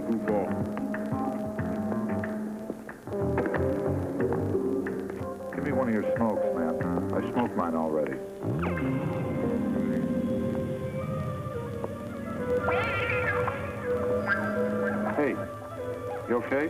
group off. Give me one of your smokes, man. I smoked mine already. Hey, you okay?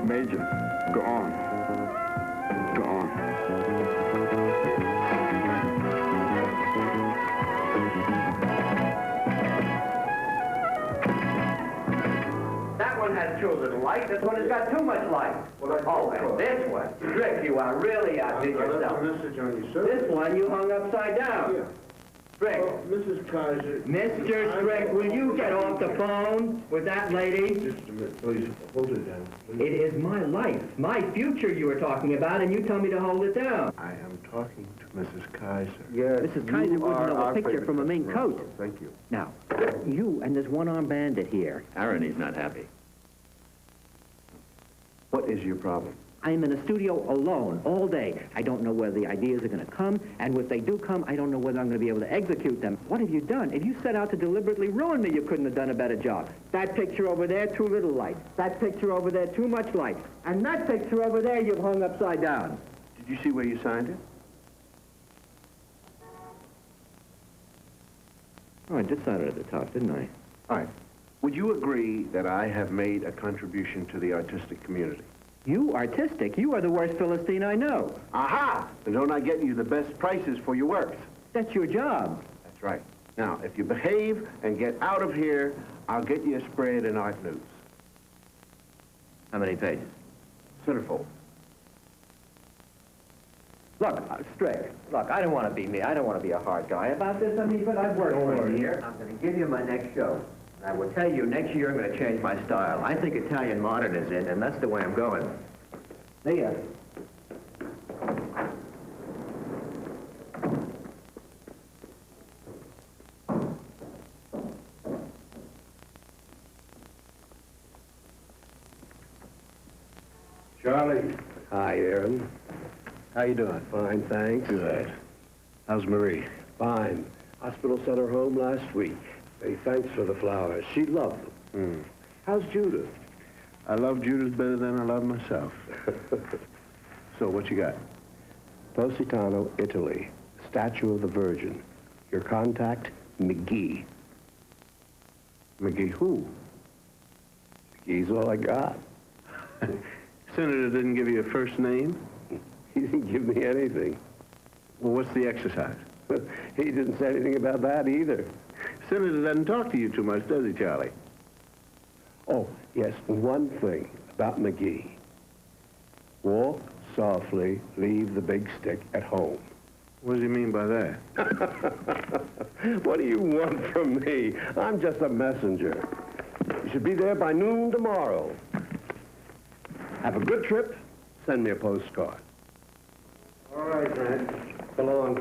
Major, go on. Go on. That one has too little light. This one has got too much light. Oh, and this one. Strick, you are really outdid yourself. This one you hung upside down. Yeah. Strick. Oh, Mrs. Kaiser. Mr. Strick, will you get off the phone with that lady? Just a minute, please. Hold it down, please. It is my life, my future you were talking about, and you tell me to hold it down. I am talking to Mrs. Kaiser. Yes, Mrs. Kaiser wouldn't know a picture from a mink coat. Oh, thank you. Now, you and this one-armed bandit here. Irony's not happy. What is your problem? I'm in a studio alone all day. I don't know whether the ideas are going to come, and if they do come, I don't know whether I'm going to be able to execute them. What have you done? If you set out to deliberately ruin me, you couldn't have done a better job. That picture over there, too little light. That picture over there, too much light. And that picture over there, you've hung upside down. Did you see where you signed it? Oh, I did sign it at the top, didn't I? All right. Would you agree that I have made a contribution to the artistic community? You artistic? You are the worst Philistine I know. Aha! Then don't I get you the best prices for your works? That's your job. That's right. Now, if you behave and get out of here, I'll get you a spread in Art News. How many pages? Centerfold. Look, Strick, look, I don't want to be me. I don't want to be a hard guy about this. I mean, but I've worked for a year. I'm going to give you my next show. I will tell you, next year I'm going to change my style. I think Italian modern is in, and that's the way I'm going. See ya. Charlie. Hi, Aaron. How you doing? Fine, thanks. Good. How's Marie? Fine. Hospital sent her home last week. Hey, thanks for the flowers. She loved them. How's Judith? I love Judith better than I love myself. So, what you got? Positano, Italy. Statue of the Virgin. Your contact, McGee. McGee who? He's all I got. Senator didn't give you a first name? He didn't give me anything. Well, what's the exercise? He didn't say anything about that either. Senator doesn't talk to you too much, does he, Charlie? Oh, yes, one thing about McGee. Walk softly, leave the big stick at home. What does he mean by that? What do you want from me? I'm just a messenger. You should be there by noon tomorrow. Have a good trip. Send me a postcard. All right, man. So long.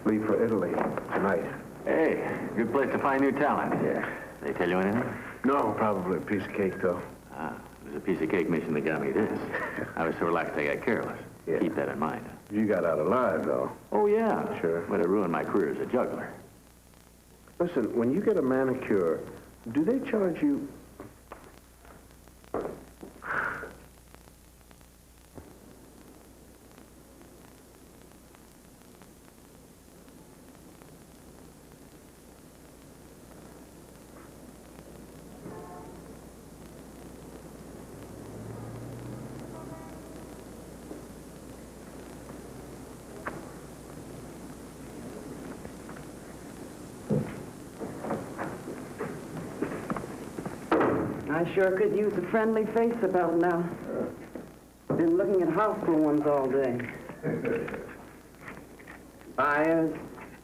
Leave for Italy tonight. Hey, good place to find new talent. Yeah. They tell you anything? No, probably a piece of cake, though. Ah, it was a piece of cake mission that got me this. I was so relaxed I got careless. Yeah. Keep that in mind. You got out alive, though. Oh, yeah. Sure. But it ruined my career as a juggler. Listen, when you get a manicure, do they charge you... I sure could use a friendly face about now. Been looking at hospital ones all day. Buyers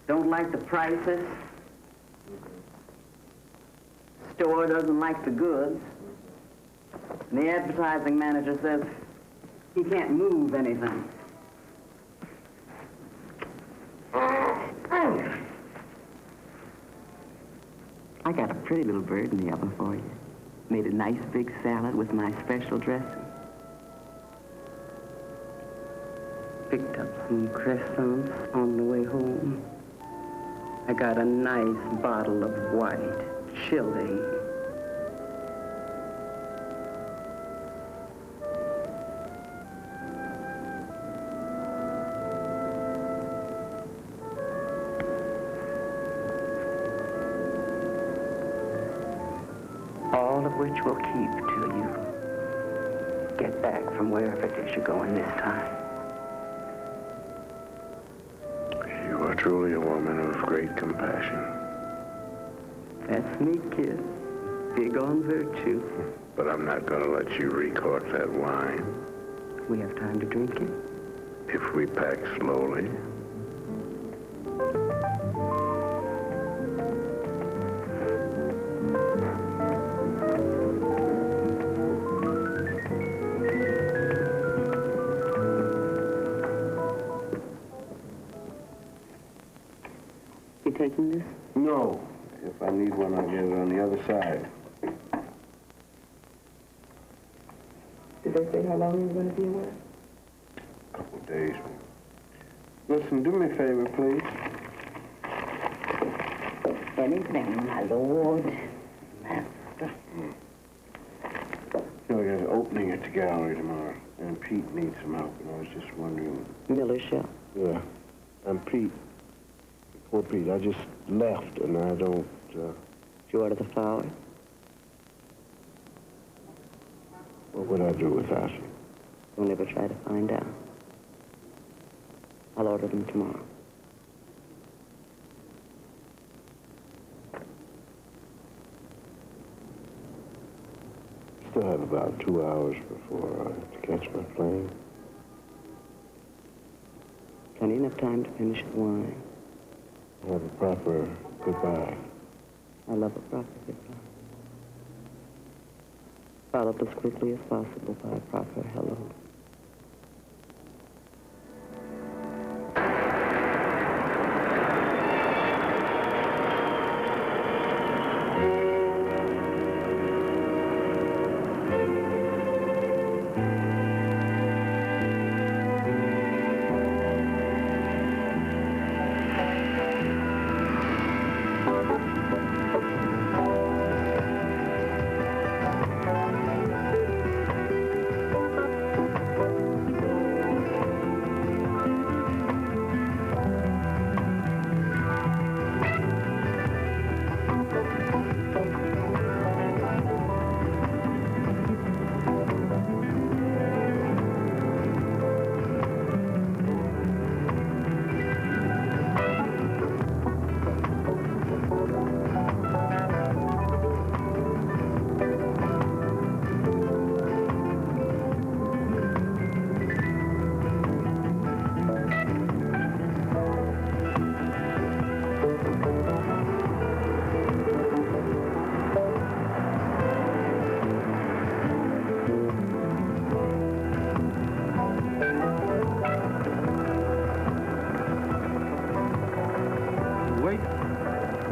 don't like the prices. Store doesn't like the goods. And the advertising manager says he can't move anything. I got a pretty little bird in the oven for you. Made a nice big salad with my special dressing. Picked up some croissants on the way home. I got a nice bottle of white chili. All of which will keep till you get back from wherever it is you're going this time. You are truly a woman of great compassion. That's me, kid. Big on virtue. But I'm not going to let you recork that wine. We have time to drink it. If we pack slowly. You taking this? No. If I need one, I'll get it on the other side. Did they say how long you were going to be away? A couple of days. Listen, do me a favor, please. Anything, my lord. Master. You know, I got an opening at the gallery tomorrow, and Pete needs some help, and I was just wondering... Miller Shell. Yeah, I'm Pete. Poor Pete, I just left, and I don't, Did you order the flowers? What would I do without you? Don't ever try to find out. I'll order them tomorrow. Still have about 2 hours before I have to catch my plane. Plenty enough time to finish the wine. Have a proper goodbye. I love a proper goodbye. Followed as quickly as possible by a proper hello.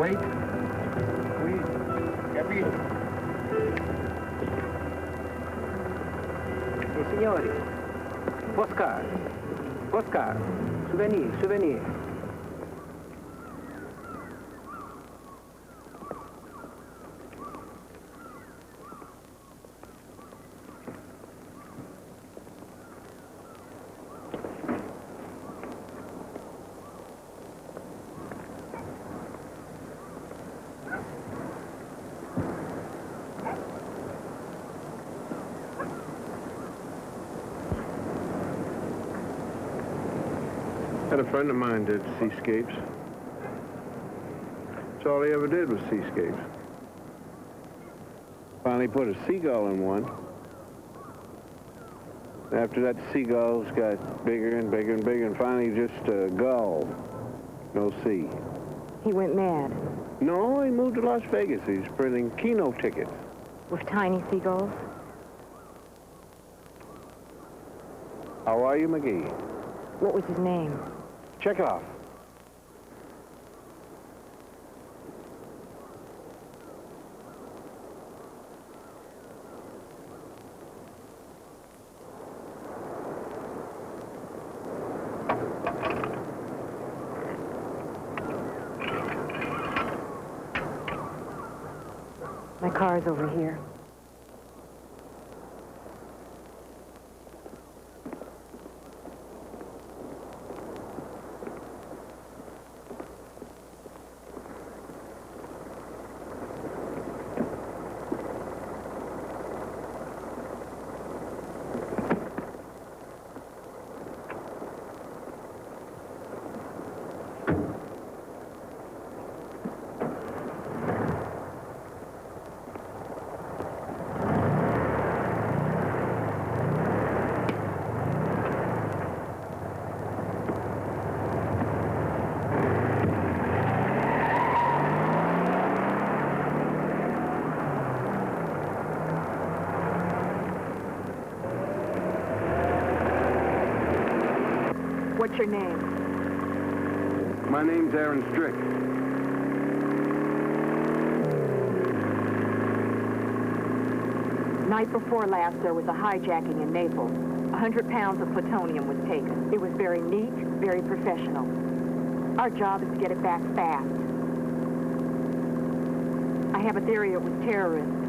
Wait. Signori, postcard, souvenir. Had a friend of mine did seascapes. That's all he ever did was seascapes. Finally put a seagull in one. After that, the seagulls got bigger and bigger and bigger, and finally just a gull. No sea. He went mad. No, he moved to Las Vegas. He's printing Keno tickets. With tiny seagulls? How are you, McGee? What was his name? Check it off. My car's over here. What's your name? My name's Aaron Strick. Night before last, there was a hijacking in Naples. 100 pounds of plutonium was taken. It was very neat, very professional. Our job is to get it back fast. I have a theory it was terrorists.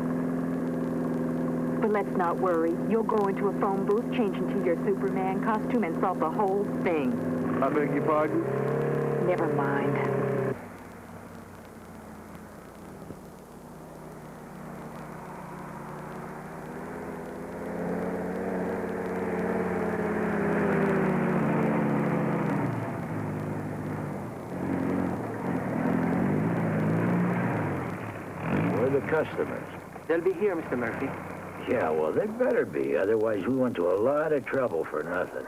But let's not worry. You'll go into a phone booth, change into your Superman costume, and solve the whole thing. I beg your pardon? Never mind. Where are the customers? They'll be here, Mr. Murphy. Yeah, well, they better be. Otherwise, we went to a lot of trouble for nothing.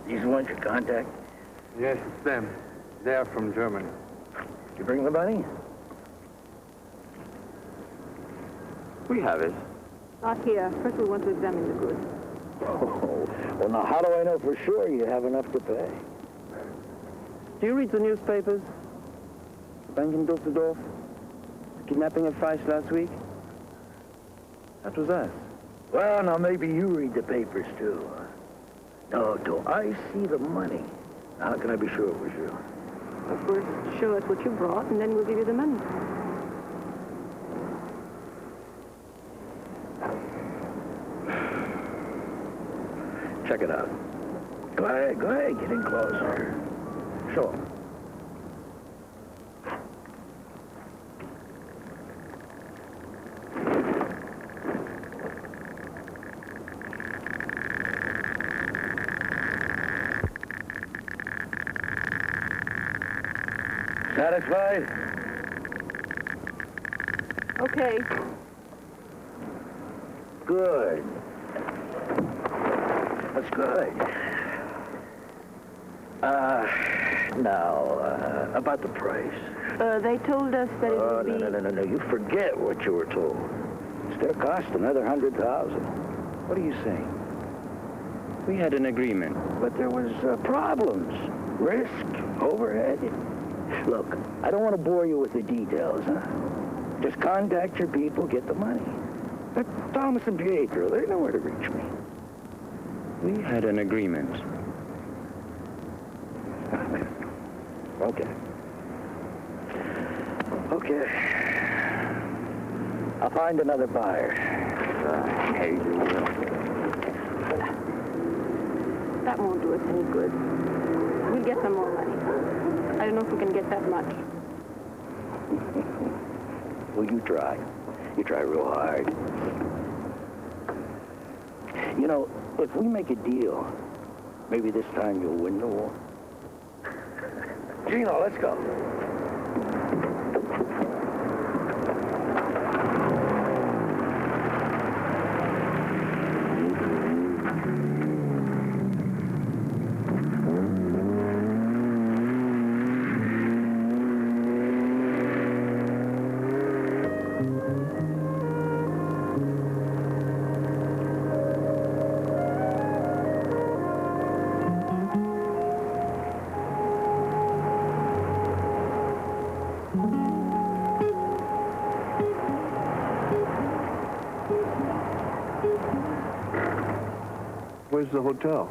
These the ones you contact? Yes, it's them. They're from Germany. You bring the money? We have it. Not here. First, we want to examine the goods. Oh, well, now, how do I know for sure you have enough to pay? Do you read the newspapers? Bank in Düsseldorf? Kidnapping of Feist last week? That was us. Well, now, maybe you read the papers, too. No, do I see the money? How can I be sure it was you? Well, first, show us what you brought, and then we'll give you the money. Check it out. Go ahead, get in closer. Show 'em. Satisfied? Okay. Good. That's good. Now, about the price. They told us that it would be... No. You forget what you were told. It's gonna cost another $100,000. What are you saying? We had an agreement. But there was problems, risk, overhead. Look, I don't want to bore you with the details, huh? Just contact your people, get the money. But Thomas and Pietro, they know where to reach me. We had an agreement. Okay. Okay. I'll find another buyer. Hey, you will. That won't do us any good. We'll get some more money. I don't know if we can get that much. Well, you try. You try real hard. You know, if we make a deal, maybe this time you'll win the war. Gino, let's go. Where's the hotel?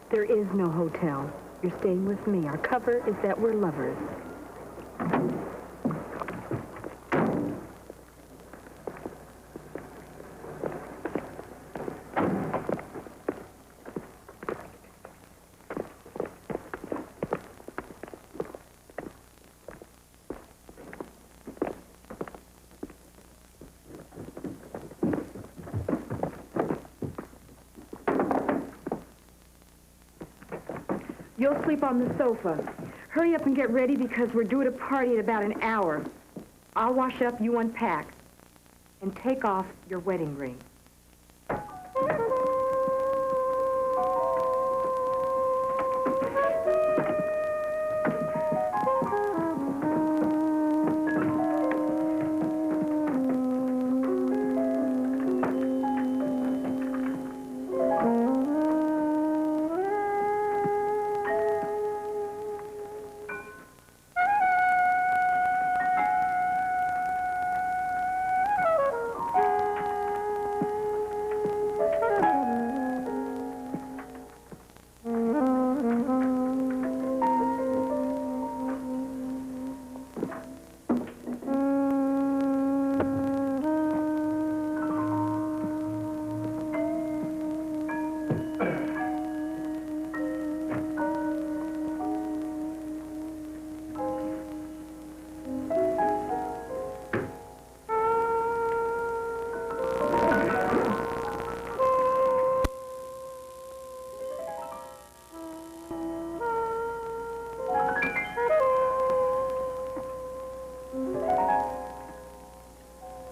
There is no hotel. You're staying with me. Our cover is that we're lovers. You'll sleep on the sofa. Hurry up and get ready because we're due at a party in about an hour. I'll wash up, you unpack. And take off your wedding ring.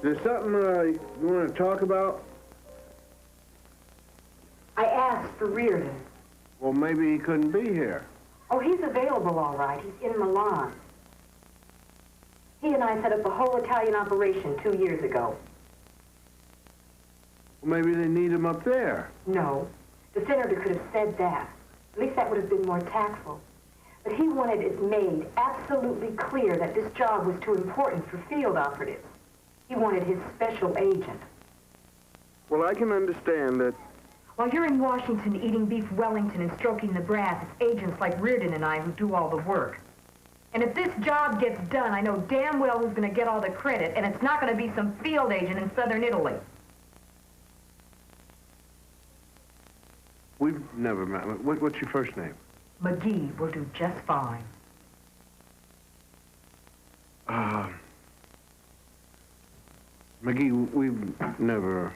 Is there something you want to talk about? I asked for Reardon. Well, maybe he couldn't be here. Oh, he's available all right. He's in Milan. He and I set up a whole Italian operation 2 years ago. Well, maybe they need him up there. No. The senator could have said that. At least that would have been more tactful. But he wanted it made absolutely clear that this job was too important for field operatives. He wanted his special agent. Well, I can understand that. While you're in Washington eating beef Wellington and stroking the brass, it's agents like Reardon and I who do all the work. And if this job gets done, I know damn well who's going to get all the credit, and it's not going to be some field agent in southern Italy. We've never met. What's your first name? McGee will do just fine. McGee, we've never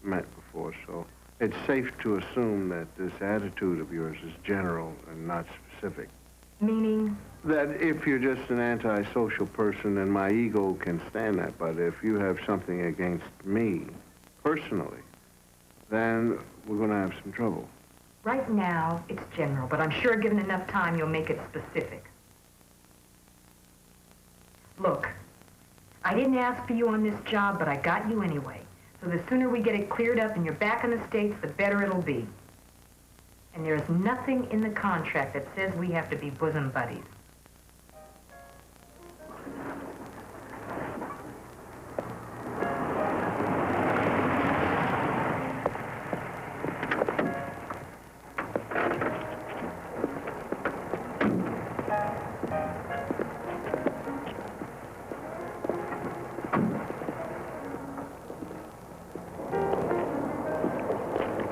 met before, so it's safe to assume that this attitude of yours is general and not specific. Meaning? That if you're just an antisocial person, then my ego can stand that. But if you have something against me, personally, then we're going to have some trouble. Right now, it's general, but I'm sure given enough time, you'll make it specific. Look, I didn't ask for you on this job, but I got you anyway. So the sooner we get it cleared up and you're back in the States, the better it'll be. And there's nothing in the contract that says we have to be bosom buddies.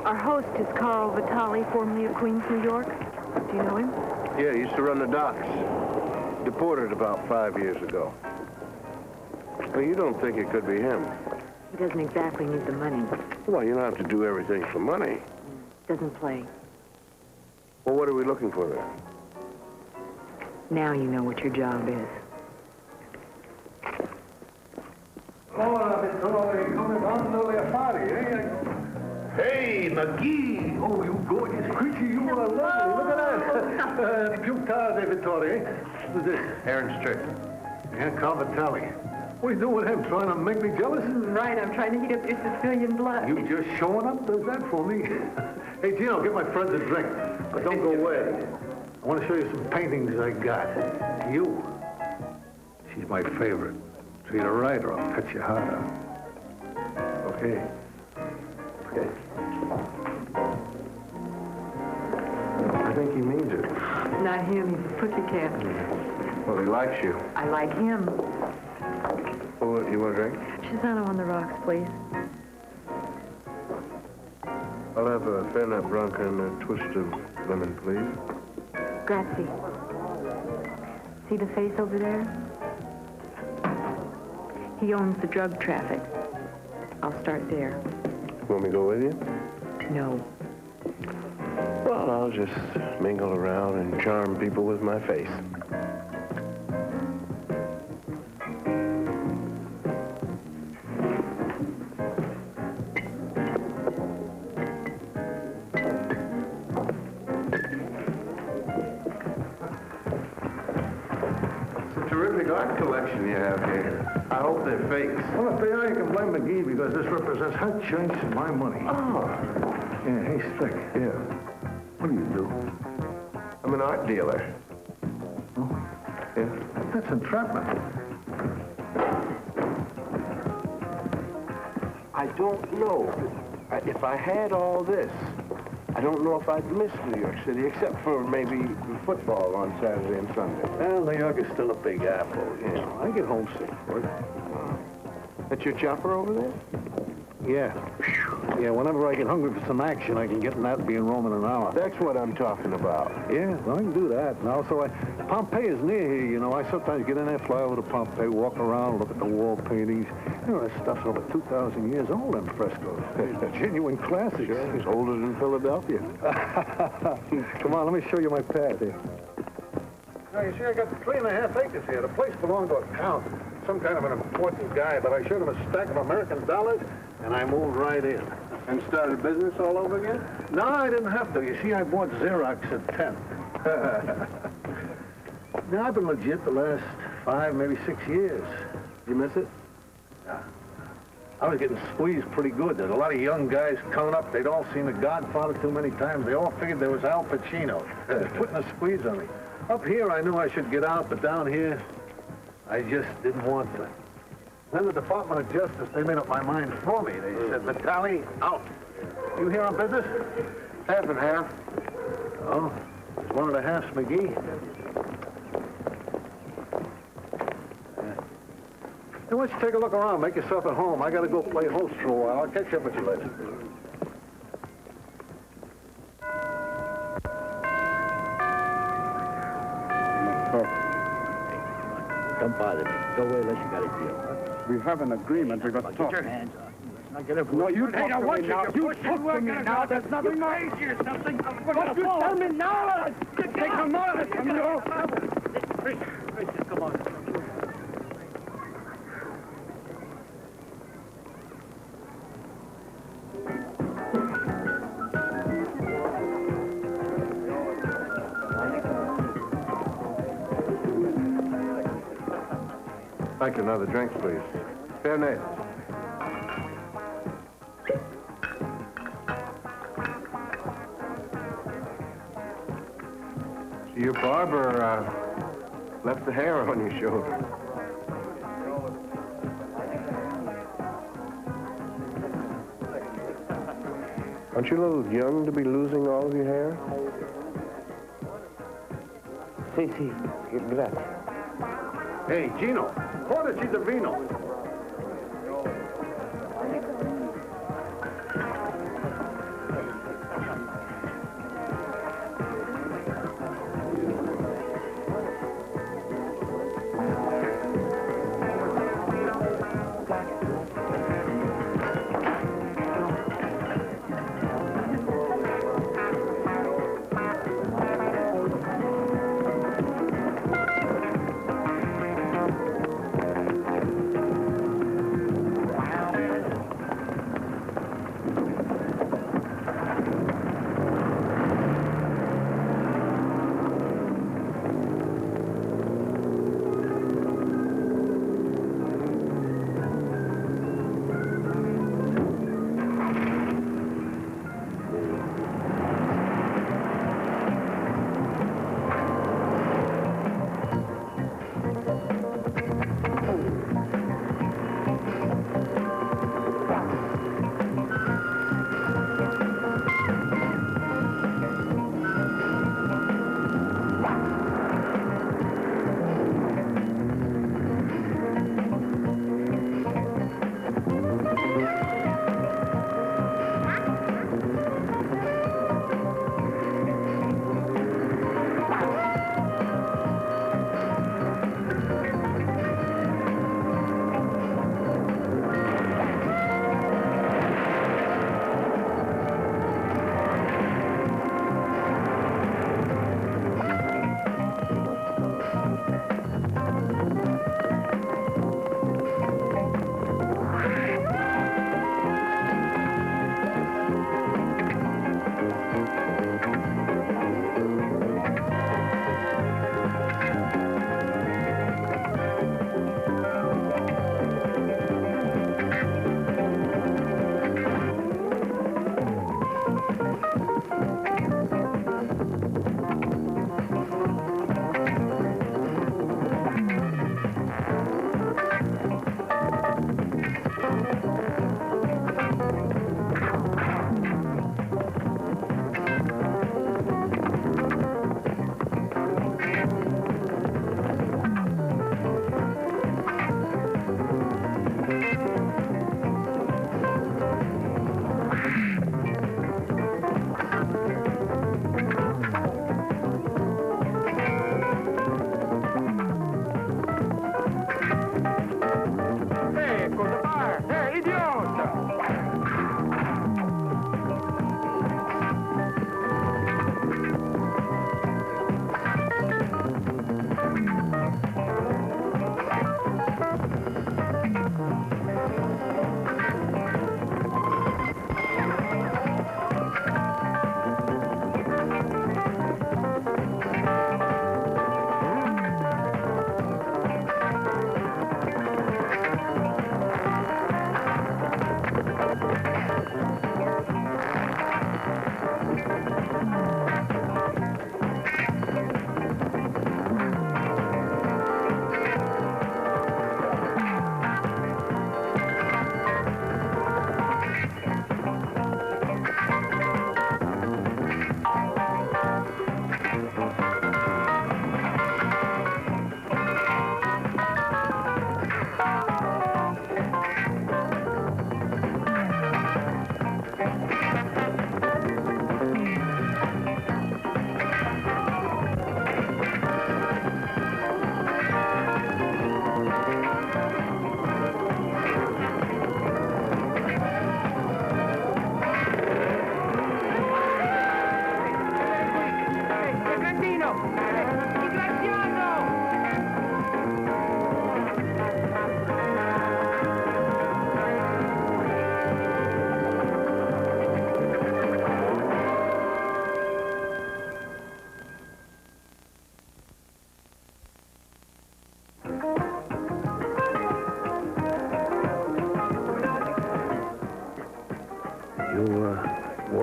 Our host is Carl Vitale, formerly of Queens, New York. Do you know him? Yeah, he used to run the docks. Deported about 5 years ago. Well, you don't think it could be him? He doesn't exactly need the money. Well, you don't have to do everything for money. Doesn't play. Well, what are we looking for there? Now you know what your job is. Hey, McGee! Oh, you gorgeous creature, you are lovely. Look at that. Plutonium, Vittori. Who's this? Aaron's trick. Yeah, Carl Vitale. What are you doing with him? Trying to make me jealous? Right, I'm trying to heat up your Sicilian blood. You just showing up does that for me. Hey, Gino, get my friends a drink. But don't go away. I want to show you some paintings I got. You. She's my favorite. Treat her right or I'll cut your heart out. Okay. Okay. I think he means it. Not him, he's a pussycat. Well, he likes you. I like him. Well, you want a drink? Chisano on the rocks, please. I'll have a Fernet Branca and a twist of lemon, please. Grazie. See the face over there? He owns the drug traffic. I'll start there. Want me to go with you? No. Well, I'll just mingle around and charm people with my face. It's a terrific art collection you have here. I hope they're fakes. Well, if they are, you can blame McGee because this represents her chance and my money. Oh. Yeah, hey, Strick. Yeah. What do you do? I'm an art dealer. Oh, Yeah? that's entrapment. I don't know. If I had all this, I don't know if I'd miss New York City, except for maybe football on Saturday and Sunday. Well, New York is still a big apple, you know. I get homesick for it. That's your chopper over there? Yeah. Yeah, whenever I get hungry for some action, I can get in that and be in Rome in an hour. That's what I'm talking about. Yeah, well, I can do that. And also, Pompeii is near here, you know. I sometimes get in there, fly over to Pompeii, walk around, look at the wall paintings. You know, that stuff's over 2,000 years old, them frescoes. They're genuine classics. Sure, it's older than Philadelphia. Come on, let me show you my pad here. Now, you see, I got 3.5 acres here. The place belonged to a count, some kind of an important guy, but I showed him a stack of American dollars, and I moved right in. And started business all over again? No, I didn't have to. You see, I bought Xerox at 10. Now, I've been legit the last 5, maybe 6 years. You miss it? Yeah. I was getting squeezed pretty good. There's a lot of young guys coming up. They'd all seen The Godfather too many times. They all figured there was Al Pacino. Putting a squeeze on me. Up here, I knew I should get out, but down here, I just didn't want to. Then the Department of Justice, they made up my mind for me. They said, Vitale, out. You here on business? Half and half. Oh, it's one of the halves, McGee. Hey, why don't you take a look around, make yourself at home. I got to go play host for a while. I'll catch up with you later. Don't bother me. Go away unless you got a deal. We have an agreement. We got to talk. Get your hands off. Let's not get up. No, you talk to me now. You talk to me now. There's nothing more. Crazy or something? What you tell me now? Take a moment from you. Come on. Like another drink, please. Fair name. So your barber left the hair on your shoulder. Aren't you a little young to be losing all of your hair? Sì, grazie. Hey, Gino, portaci the vino.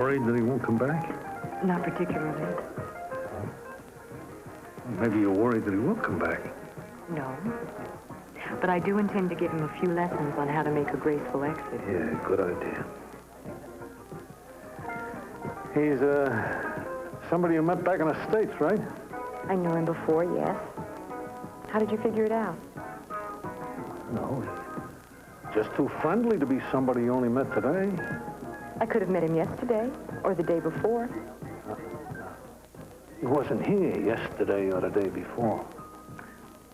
worried that he won't come back? Not particularly. Maybe you're worried that he will come back. No. But I do intend to give him a few lessons on how to make a graceful exit. Yeah, good idea. He's, somebody you met back in the States, right? I knew him before, yes. How did you figure it out? No, just too friendly to be somebody you only met today. I could have met him yesterday or the day before. He wasn't here yesterday or the day before.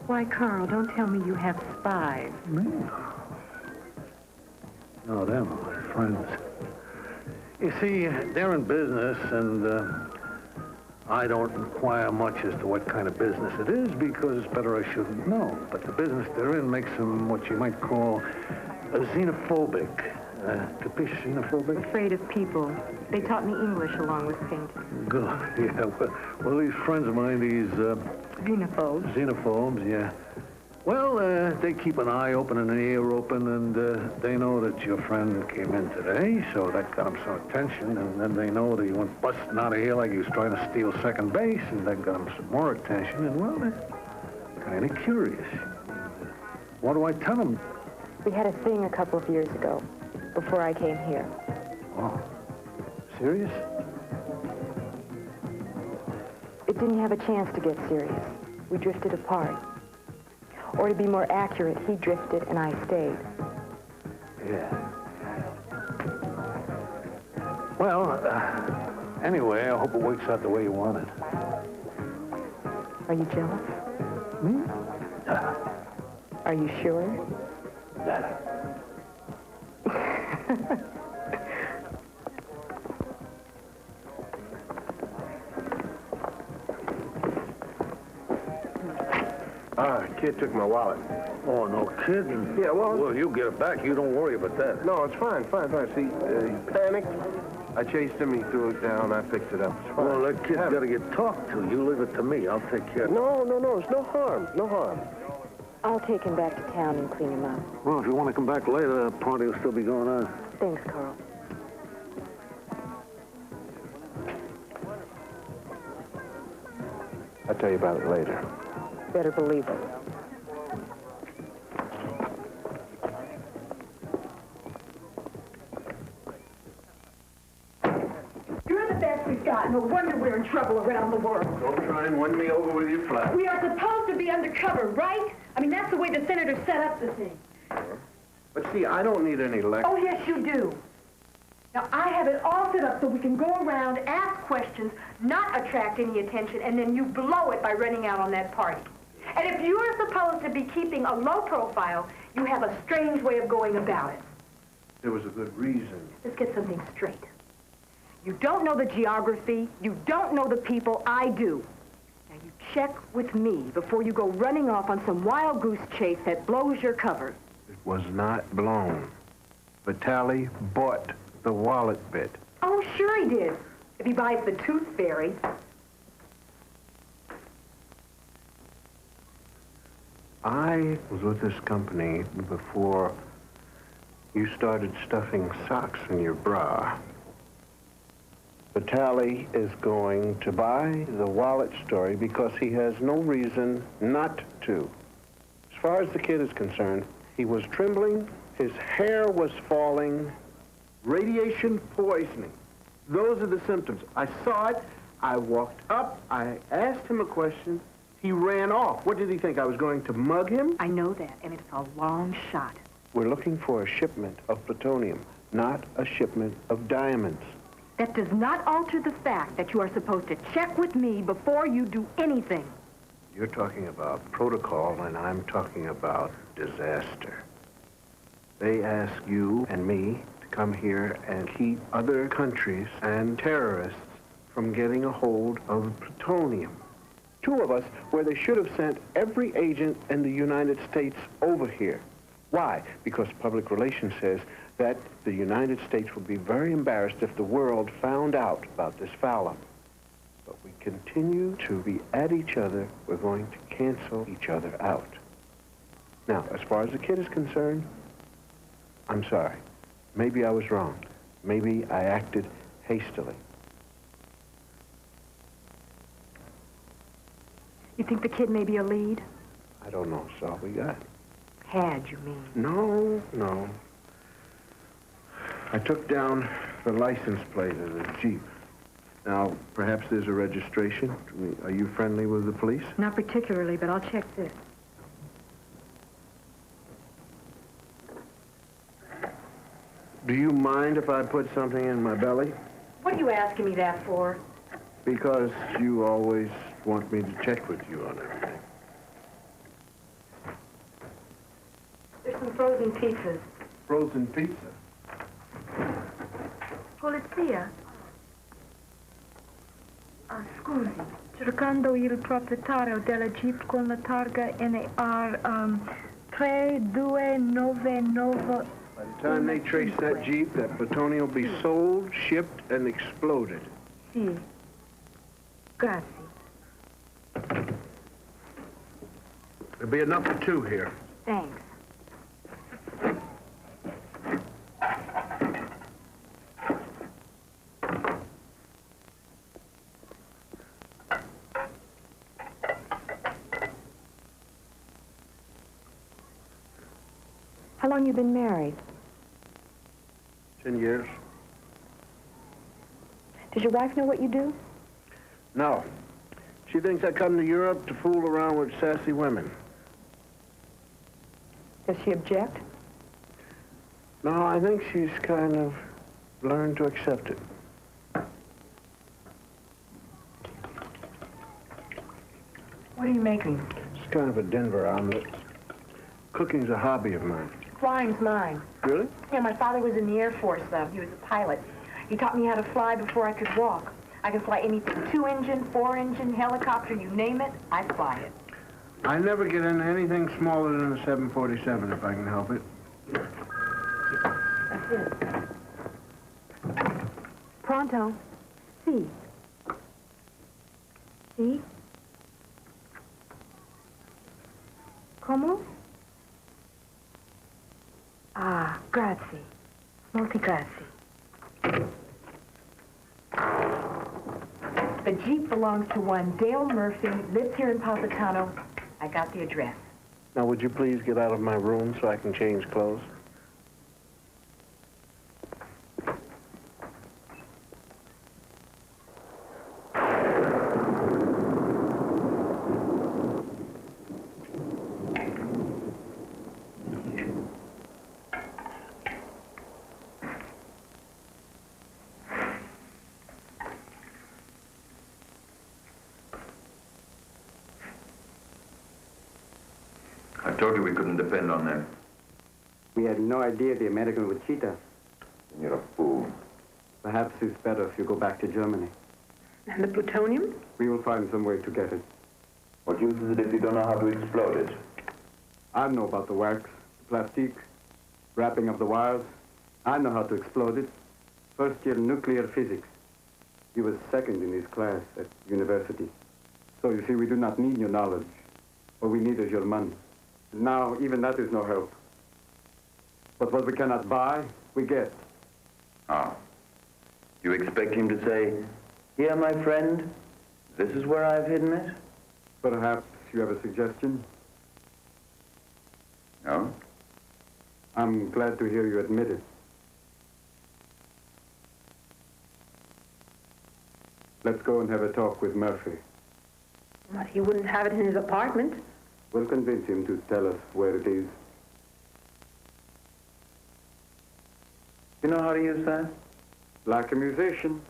Why, Carl, don't tell me you have spies. Me? No, they're my friends. You see, they're in business, and I don't inquire much as to what kind of business it is because it's better I shouldn't know. But the business they're in makes them what you might call a xenophobic. Capiche, xenophobic? Afraid of people. They taught me English along with painting. Good, yeah. Well, these friends of mine, these... Xenophobes. Xenophobes, yeah. Well, they keep an eye open and an ear open, and they know that your friend came in today, so that got them some attention, and then they know that he went busting out of here like he was trying to steal second base, and that got them some more attention, and, well, they're kind of curious. What do I tell them? We had a thing a couple of years ago, before I came here. Oh, serious? It didn't have a chance to get serious. We drifted apart. Or to be more accurate, he drifted and I stayed. Yeah. Well, anyway, I hope it works out the way you want it. Are you jealous? Me? Are you sure? Kid took my wallet. Oh, no kidding. Yeah, Well, you get it back. You don't worry about that. No, it's fine. See, he panicked. I chased him. He threw it down. I picked it up. It's fine. Well, that kid's got to get talked to. You leave it to me. I'll take care of it. No. It's no harm. No harm. I'll take him back to town and clean him up. Well, if you want to come back later, the party will still be going on. Thanks, Carl. I'll tell you about it later. Better believe it. You're the best we've got. No wonder we're in trouble around the world. Don't try and win me over with your flat. We are supposed to be undercover, right? I mean, that's the way the senator set up the thing. But see, I don't need any lecture. Oh, yes, you do. Now, I have it all set up so we can go around, ask questions, not attract any attention, and then you blow it by running out on that party. And if you are supposed to be keeping a low profile, you have a strange way of going about it. There was a good reason. Let's get something straight. You don't know the geography. You don't know the people. I do. Now, you check with me before you go running off on some wild goose chase that blows your cover. It was not blown. Vitaly bought the wallet bit. Oh, sure he did. If he buys the tooth fairy. I was with this company before you started stuffing socks in your bra. Vitaly is going to buy the wallet story because he has no reason not to. As far as the kid is concerned, he was trembling, his hair was falling, radiation poisoning. Those are the symptoms. I saw it, I walked up, I asked him a question, he ran off. What did he think, I was going to mug him? I know that, and it's a long shot. We're looking for a shipment of plutonium, not a shipment of diamonds. That does not alter the fact that you are supposed to check with me before you do anything. You're talking about protocol, and I'm talking about disaster. They ask you and me to come here and keep other countries and terrorists from getting a hold of plutonium. Two of us, where they should have sent every agent in the United States over here. Why? Because public relations says that the United States would be very embarrassed if the world found out about this foul-up. But we continue to be at each other. We're going to cancel each other out. Now, as far as the kid is concerned, I'm sorry. Maybe I was wrong. Maybe I acted hastily. You think the kid may be a lead? I don't know, that's all we got. Had, you mean? No. I took down the license plate of the Jeep. Now, perhaps there's a registration. Are you friendly with the police? Not particularly, but I'll check this. Do you mind if I put something in my belly? What are you asking me that for? Because you always want me to check with you on everything. There's some frozen pizzas. Frozen pizza? Polizia. Scusi, cercando il proprietario della Jeep con la targa NAR 3299. By the time they trace that Jeep, that plutonium will be sold, shipped, and exploded. Sì. Grazie. There'll be enough for two here. Thanks. How long you been married? 10 years. Does your wife know what you do? No. She thinks I come to Europe to fool around with sassy women. Does she object? No, I think she's kind of learned to accept it. What are you making? It's kind of a Denver omelet. Cooking's a hobby of mine. Flying's mine. Really? Yeah, my father was in the Air Force, he was a pilot. He taught me how to fly before I could walk. I can fly anything, 2-engine, 4-engine, helicopter, you name it, I fly it. I never get into anything smaller than a 747 if I can help it. That's it. Pronto. Si. Si? Como? Ah, grazie. Molti grazie. The Jeep belongs to one Dale Murphy, lives here in Positano. I got the address. Now, would you please get out of my room so I can change clothes? I told you we couldn't depend on them. We had no idea the American would cheat us. You're a fool. Perhaps it's better if you go back to Germany. And the plutonium? We will find some way to get it. What use is it if you don't know how to explode it? I know about the wax, the plastique, wrapping of the wires. I know how to explode it. First year nuclear physics. He was second in his class at university. So you see, we do not need your knowledge. What we need is your money. Now, even that is no help. But what we cannot buy, we get. Ah. You expect him to say, "Here, my friend, this is where I've hidden it"? Perhaps you have a suggestion? No? I'm glad to hear you admit it. Let's go and have a talk with Murphy. But he wouldn't have it in his apartment. We'll convince him to tell us where it is. You know how to use that? Like a musician.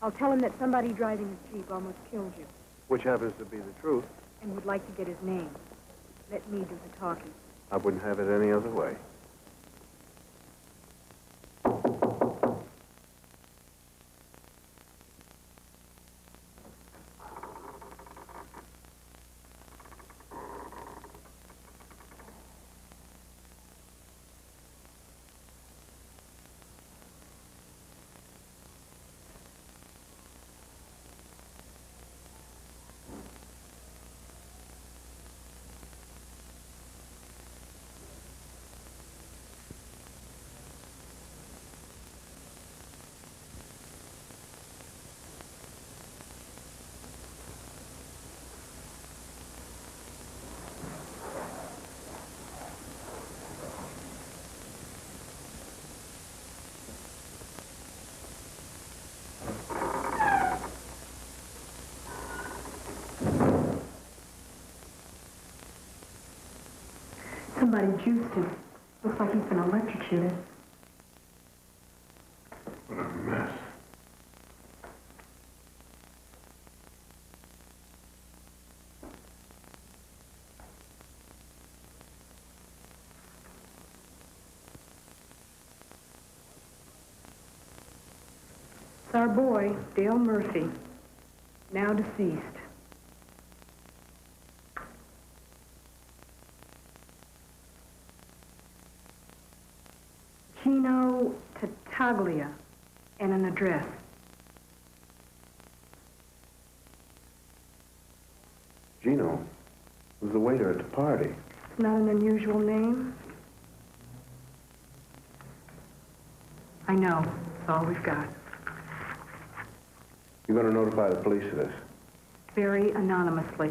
I'll tell him that somebody driving his Jeep almost killed you Which happens to be the truth. and would like to get his name. Let me do the talking. I wouldn't have it any other way. Somebody juiced him. Looks like he's been electrocuted. What a mess. It's our boy, Dale Murphy, now deceased. Gino Tattaglia, and an address. Gino was the waiter at the party. Not an unusual name. I know. That's all we've got. You're going to notify the police of this? Very anonymously.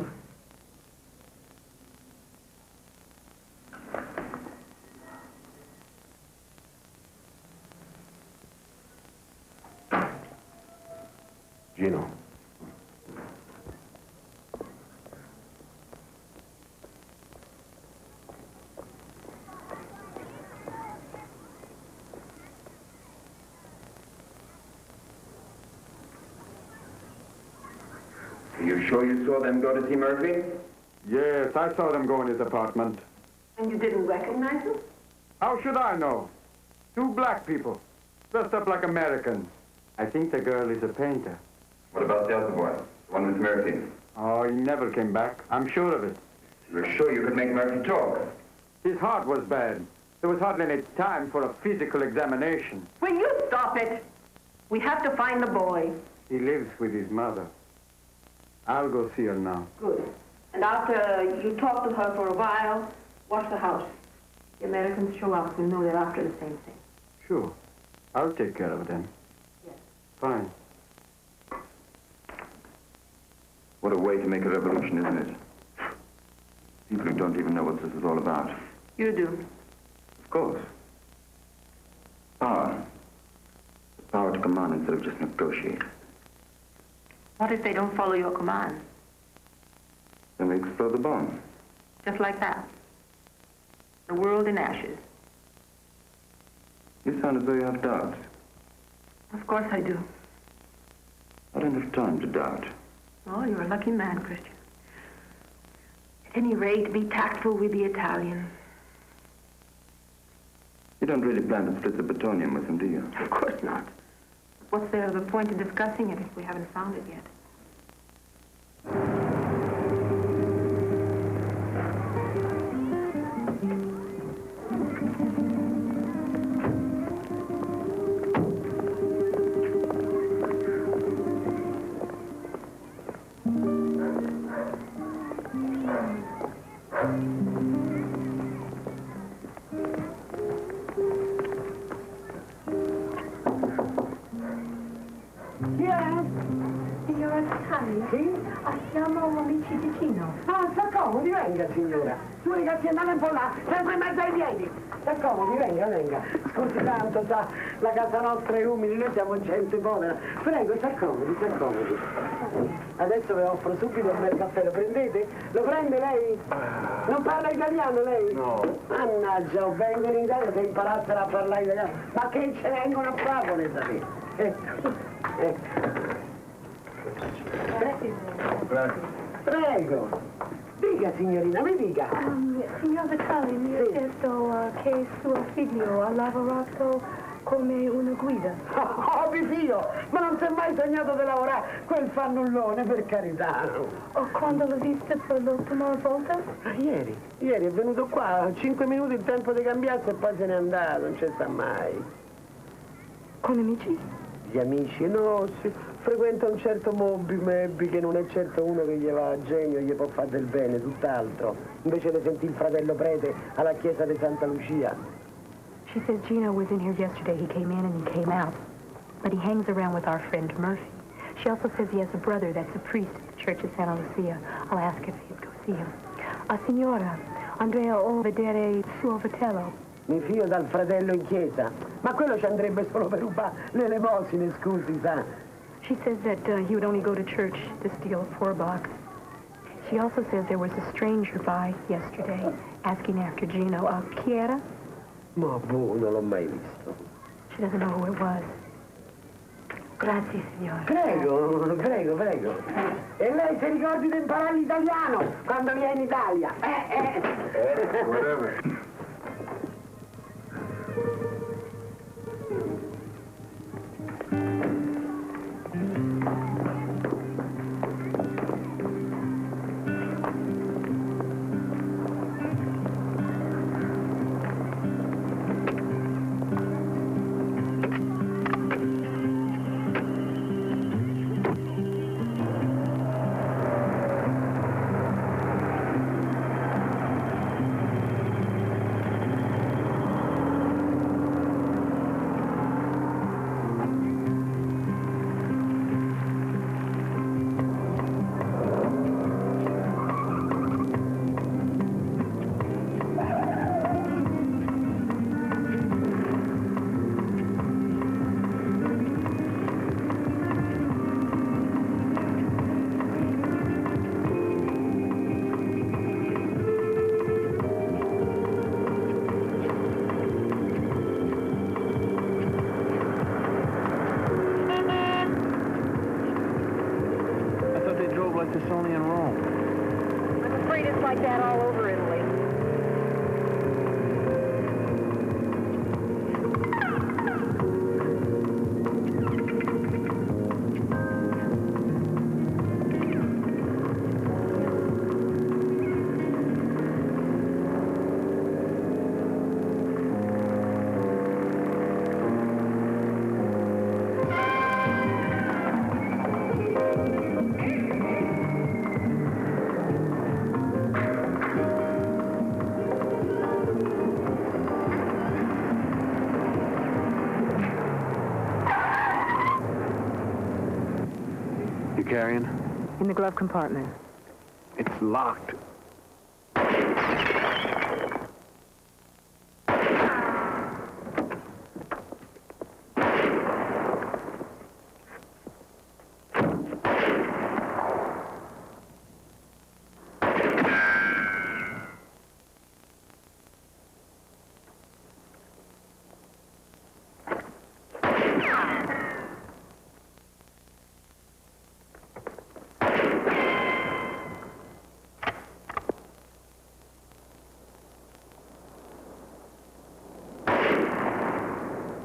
Gino. Are you sure you saw them go to see Murphy? Yes, I saw them go in his apartment. And you didn't recognize him? How should I know? Two black people, dressed up like Americans. I think the girl is a painter. What about the other boy? The one with Murphy? Oh, he never came back. I'm sure of it. You're sure you could make Murphy talk? His heart was bad. There was hardly any time for a physical examination. Will you stop it? We have to find the boy. He lives with his mother. I'll go see her now. Good. And after you talk to her for a while, watch the house. The Americans show up. We'll know they're after the same thing. Sure. I'll take care of them. Yes. Fine. What a way to make a revolution, isn't it? People who don't even know what this is all about. You do. Of course. Power. The power to command instead of just negotiate. What if they don't follow your command? Then we explode the bomb. Just like that. The world in ashes. You sound as though you have doubts. Of course I do. I don't have time to doubt. Oh, you're a lucky man, Christian. At any rate, be tactful with the Italian. You don't really plan to split the plutonium with him, do you? Of course not. What's there the point in discussing it if we haven't found it yet? Siamo amici di Gino. Ah, s'accomodi, venga signora. Su ragazzi, andate un po' là, sempre in mezzo ai piedi. S'accomodi, venga. Scusi tanto, sa, la casa nostra è umile, noi siamo gente povera. Prego, s'accomodi. Adesso vi offro subito un bel caffè, lo prendete? Lo prende lei? Non parla italiano lei? No. Mannaggia, vengono in Italia se imparassero a parlare italiano. Ma che ce vengono a favore, sapete? Prego. Dica, signorina, mi dica. Signor Vitali, mi ha detto che suo figlio ha lavorato come una guida. Oh, mio figlio, ma non si è mai sognato di lavorare quel fannullone, per carità. Quando l'ho visto per l'ultima volta? Ieri è venuto qua, 5 minuti il tempo di cambiarsi e poi se n'è andato, non ci sta mai. Con amici? Gli amici, no, frequenta un certo Mebbi che non è certo uno che gli va a genio, gli può fare del bene, tutt'altro. Invece di sentire il fratello prete alla chiesa di Santa Lucia. She says Gino was in here yesterday. He came in and he came out. But he hangs around with our friend Murphy. She also says he has a brother that's a priest at the church of Santa Lucia. I'll ask if he'd go see him. Signora, Andrea o vedere suo fratello. Mi fio dal fratello in chiesa. Ma quello ci andrebbe solo per rubare le elemosine, scusi, sa. She says that he would only go to church to steal a 4-box. She also says there was a stranger by yesterday, asking after Gino. Chiara? Ma non l'ho mai visto. She doesn't know who it was. Grazie, signora. Prego, prego, prego. E lei si ricordi di imparare l'italiano quando viene in Italia? Whatever. like this only in Rome. I'm afraid it's like that all over Italy. Carrying? In the glove compartment. It's locked.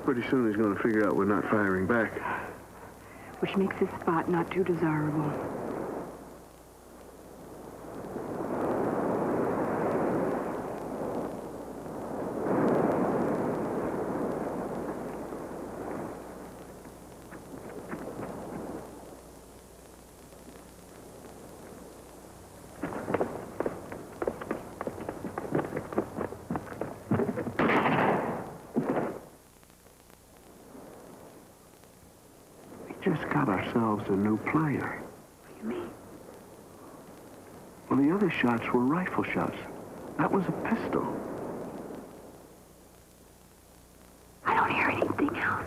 Pretty soon he's going to figure out we're not firing back. Which makes this spot not too desirable. Just got ourselves a new player. What do you mean? Well, the other shots were rifle shots. That was a pistol. I don't hear anything else.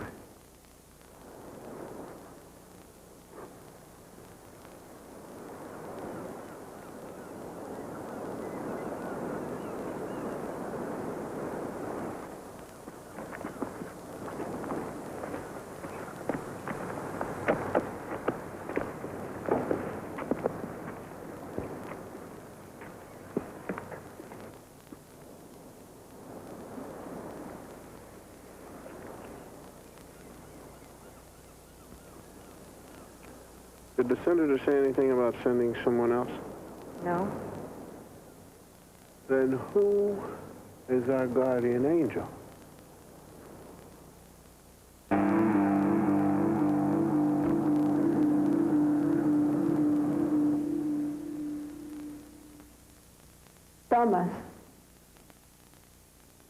Did the senator say anything about sending someone else? No. Then who is our guardian angel? Thomas.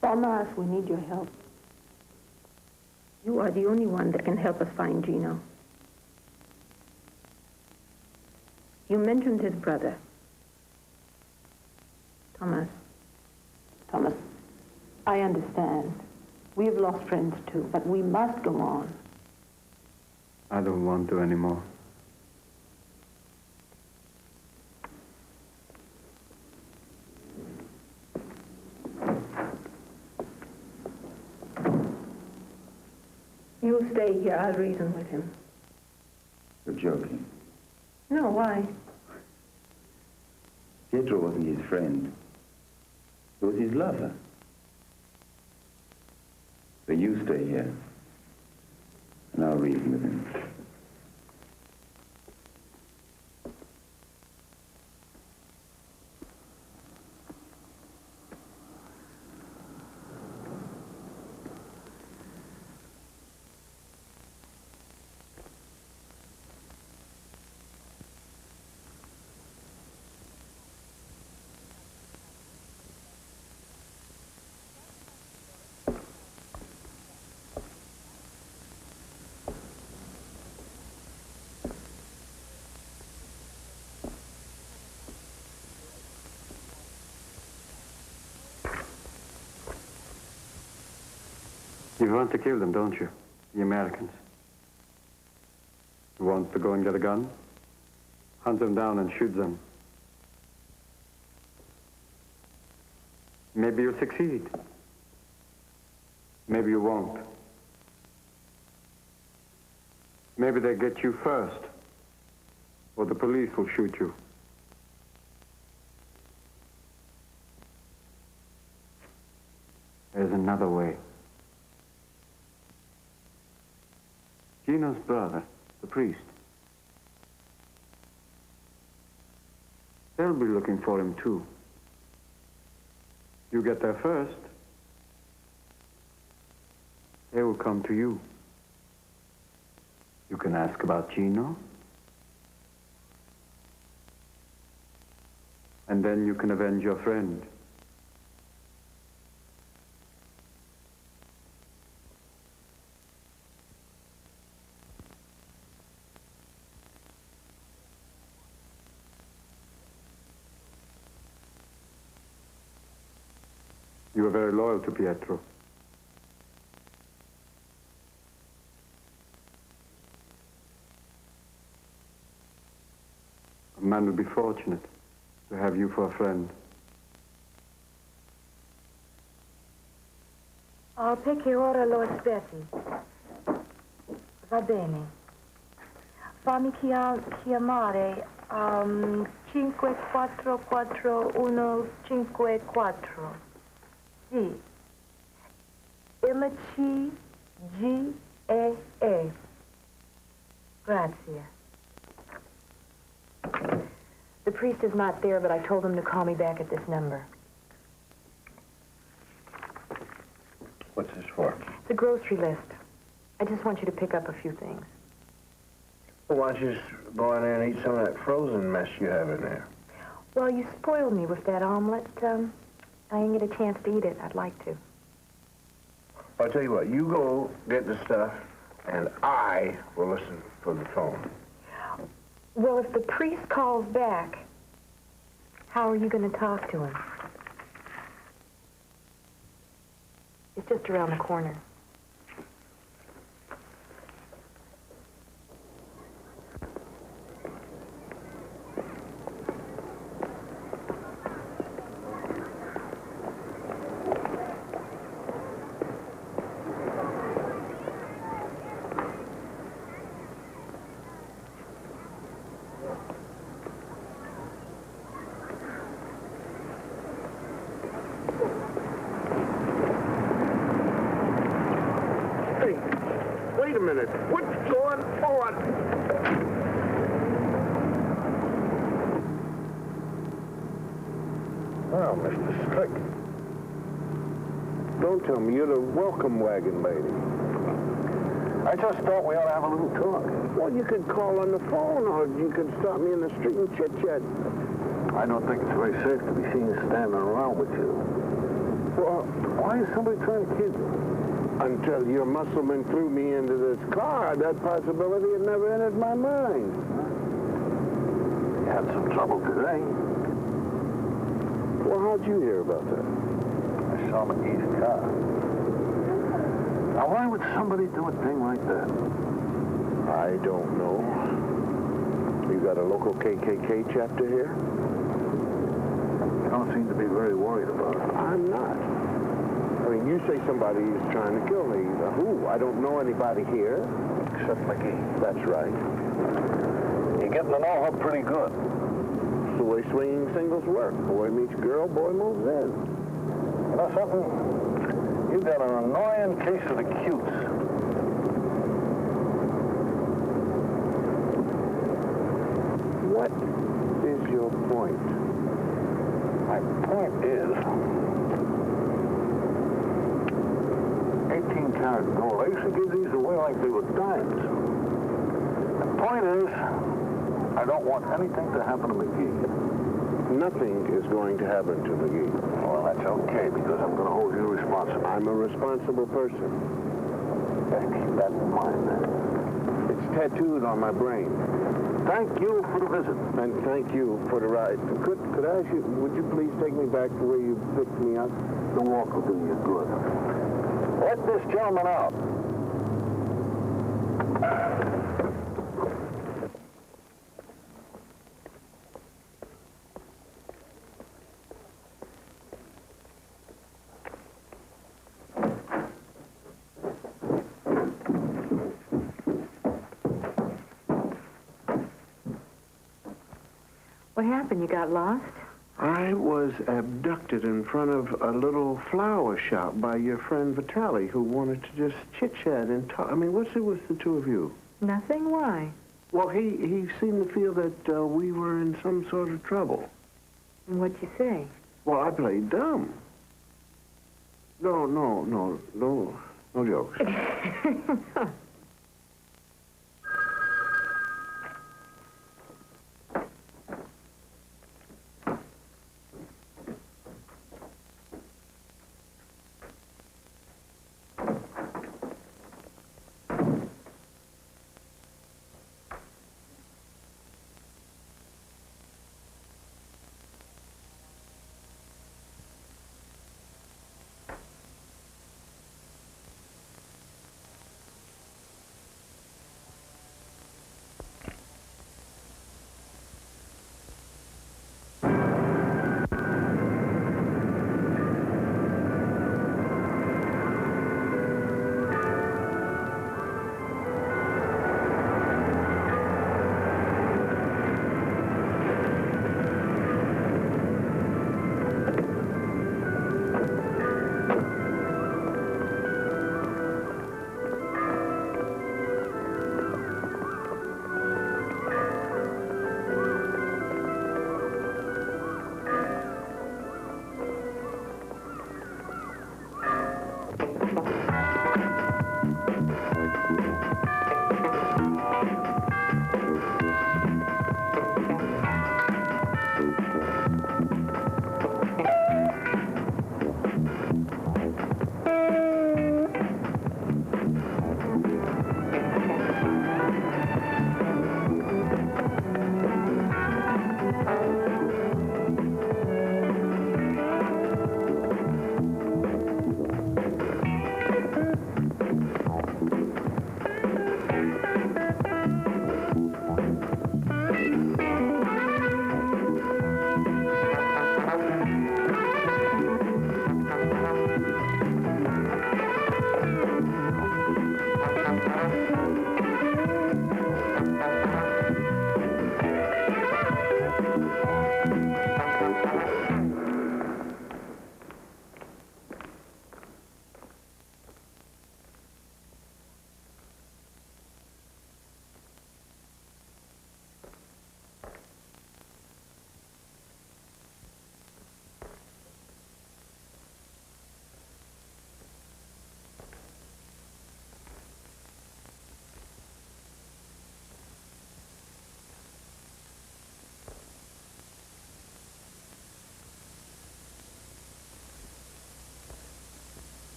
Thomas, we need your help. You are the only one that can help us find Gino. You mentioned his brother. Thomas. Thomas, I understand. We have lost friends too, but we must go on. I don't want to anymore. stay here. I'll reason with him. You're joking. No, why? Pietro wasn't his friend. He was his lover. So you stay here, and I'll reason with him. You want to kill them, don't you? The Americans. You want to go and get a gun? Hunt them down and shoot them. Maybe you'll succeed. Maybe you won't. Maybe they get you first, or the police will shoot you. There's another way. Gino's brother, the priest. They'll be looking for him, too. You get there first, they will come to you. You can ask about Gino, and then you can avenge your friend. You were very loyal to Pietro. A man will be fortunate to have you for a friend. Perché ora lo aspetti. Va bene. Fammi chiamare 544154. Sì. MCGEE. Grazie. The priest is not there, but I told him to call me back at this number. What's this for? It's a grocery list. I just want you to pick up a few things. Well, why don't you just go in there and eat some of that frozen mess you have in there? Well, you spoiled me with that omelet. I didn't get a chance to eat it. I'd like to. I'll tell you what, you go get the stuff, and I will listen for the phone. Well, if the priest calls back, how are you going to talk to him? It's just around the corner. Wait a minute. What's going on? Oh, Mr. Strick. Don't tell me you're the welcome wagon lady. I just thought we ought to have a little talk. Well, you could call on the phone, or you could stop me in the street and chit-chat. I don't think it's very safe to be seen standing around with you. Well, why is somebody trying to kid you? Until your muscleman threw me into this car, that possibility had never entered my mind. You had some trouble today. Well, how'd you hear about that? I saw McGee's car. Now, why would somebody do a thing like that? I don't know. You got a local KKK chapter here? You don't seem to be very worried about it. I'm not. mean, you say somebody is trying to kill me. Who? I don't know anybody here. Except McGee. That's right. You're getting to know her pretty good. It's the way swinging singles work. Boy meets girl, boy moves in. You know something? You got an annoying case of the cutes. What is your point? My point is, 18-karat gold. I used to give these away like they were dimes. The point is, I don't want anything to happen to McGee. Nothing is going to happen to McGee. Well, that's okay, because I'm going to hold you responsible. I'm a responsible person. Okay, keep that in mind, then. It's tattooed on my brain. Thank you for the visit. And thank you for the ride. Could I ask you, would you please take me back to where you picked me up? The walk will do you good. Let this gentleman out. What happened? You got lost? I was abducted in front of a little flower shop by your friend Vitaly, who wanted to just chit-chat and talk. I mean, what's it with the two of you? Nothing. Why? Well, he seemed to feel that we were in some sort of trouble. And what'd you say? Well, I played dumb. No jokes.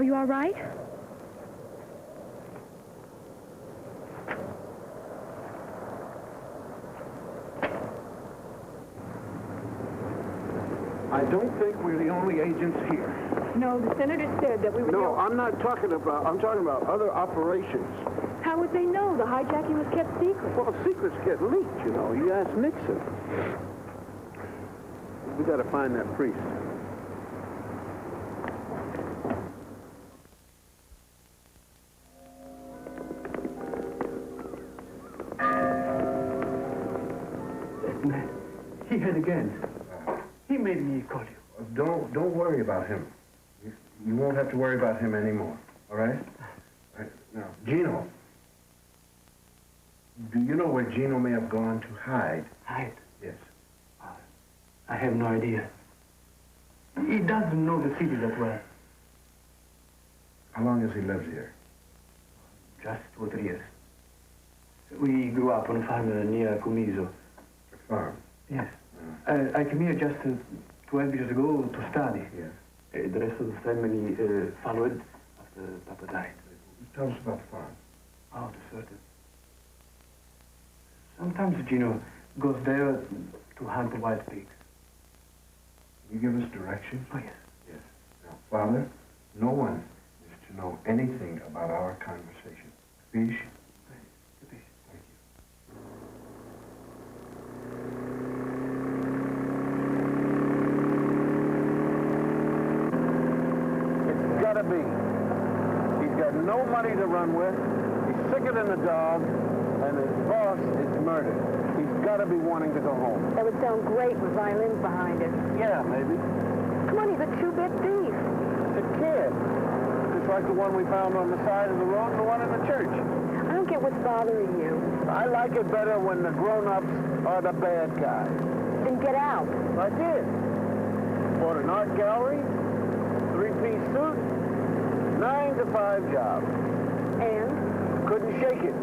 Are you all right? I don't think we're the only agents here. No, the senator said that we were... No, I'm talking about other operations. How would they know? The hijacking was kept secret. Well, secrets get leaked, you know. You ask Nixon. We got to find that priest. He had again. He made me call you. Don't worry about him. You won't have to worry about him anymore, all right? Now, Gino. Do you know where Gino may have gone to hide? Hide? Yes. I have no idea. He doesn't know the city that well. How long has he lived here? Just 2 or 3 years. We grew up on a farm near Comiso. A farm? Yes. I came here just 12 years ago to study. Yes. The rest of the family followed after Papa died. Tell us about the farm. Oh, deserted. Sometimes Gino goes there to hunt wild pigs. Can you give us directions? Oh, yes. Yes. Now, Father, no one is to know anything about our conversation. Fish? Thank you. It's gotta be. He's got no money to run with. He's sicker than a dog, and his boss is murdered. He's gotta be wanting to go home. That would sound great with violins behind it. Yeah, maybe. Come on, he's a 2-bit thief. It's a kid. Just like the one we found on the side of the road and the one in the church. I don't get what's bothering you. I like it better when the grown-ups are the bad guys. Then get out. I did. Bought an art gallery, 3-piece suit, 9 to 5 job. And? Couldn't shake it.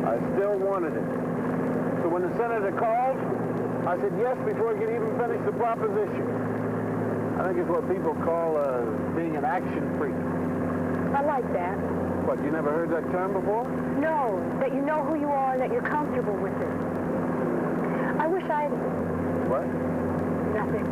I still wanted it. So when the senator called, I said yes before he could even finish the proposition. I think it's what people call being an action freak. I like that. What, you never heard that term before? No, that you know who you are and that you're comfortable with it. I wish I'd... What? Nothing.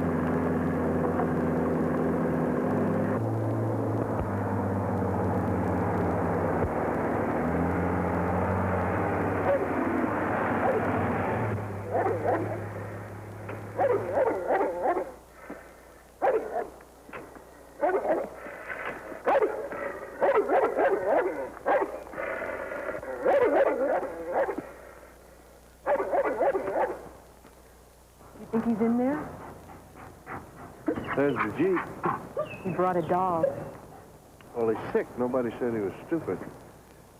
Think he's in there? There's the Jeep. He brought a dog. Well, he's sick. Nobody said he was stupid.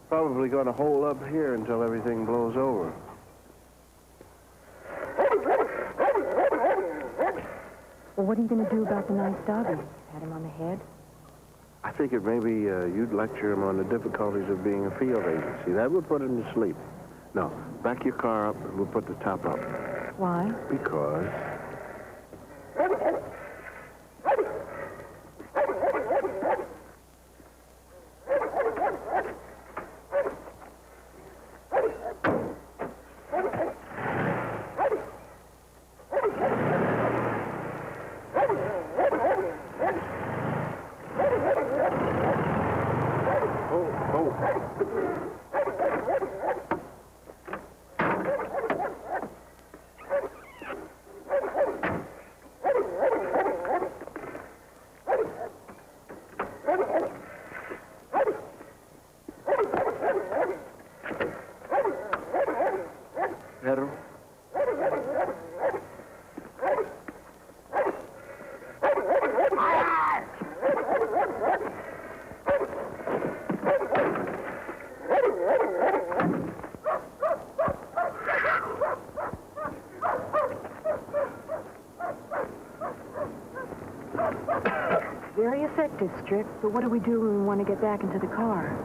Probably going to hole up here until everything blows over. Well, what are you going to do about the nice doggy? Pat him on the head? I figured maybe you'd lecture him on the difficulties of being a field agency. That would put him to sleep. No, back your car up and we'll put the top up. Why? Because... Very effective, Strick. But what do we do when we want to get back into the car?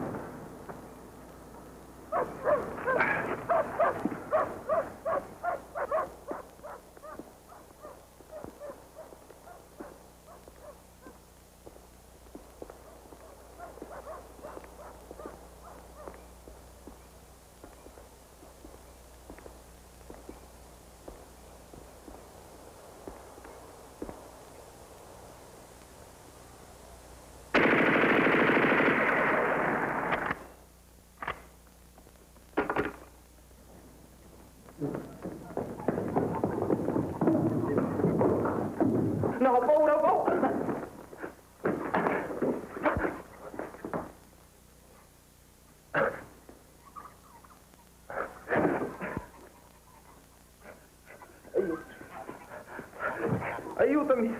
Ayúdame.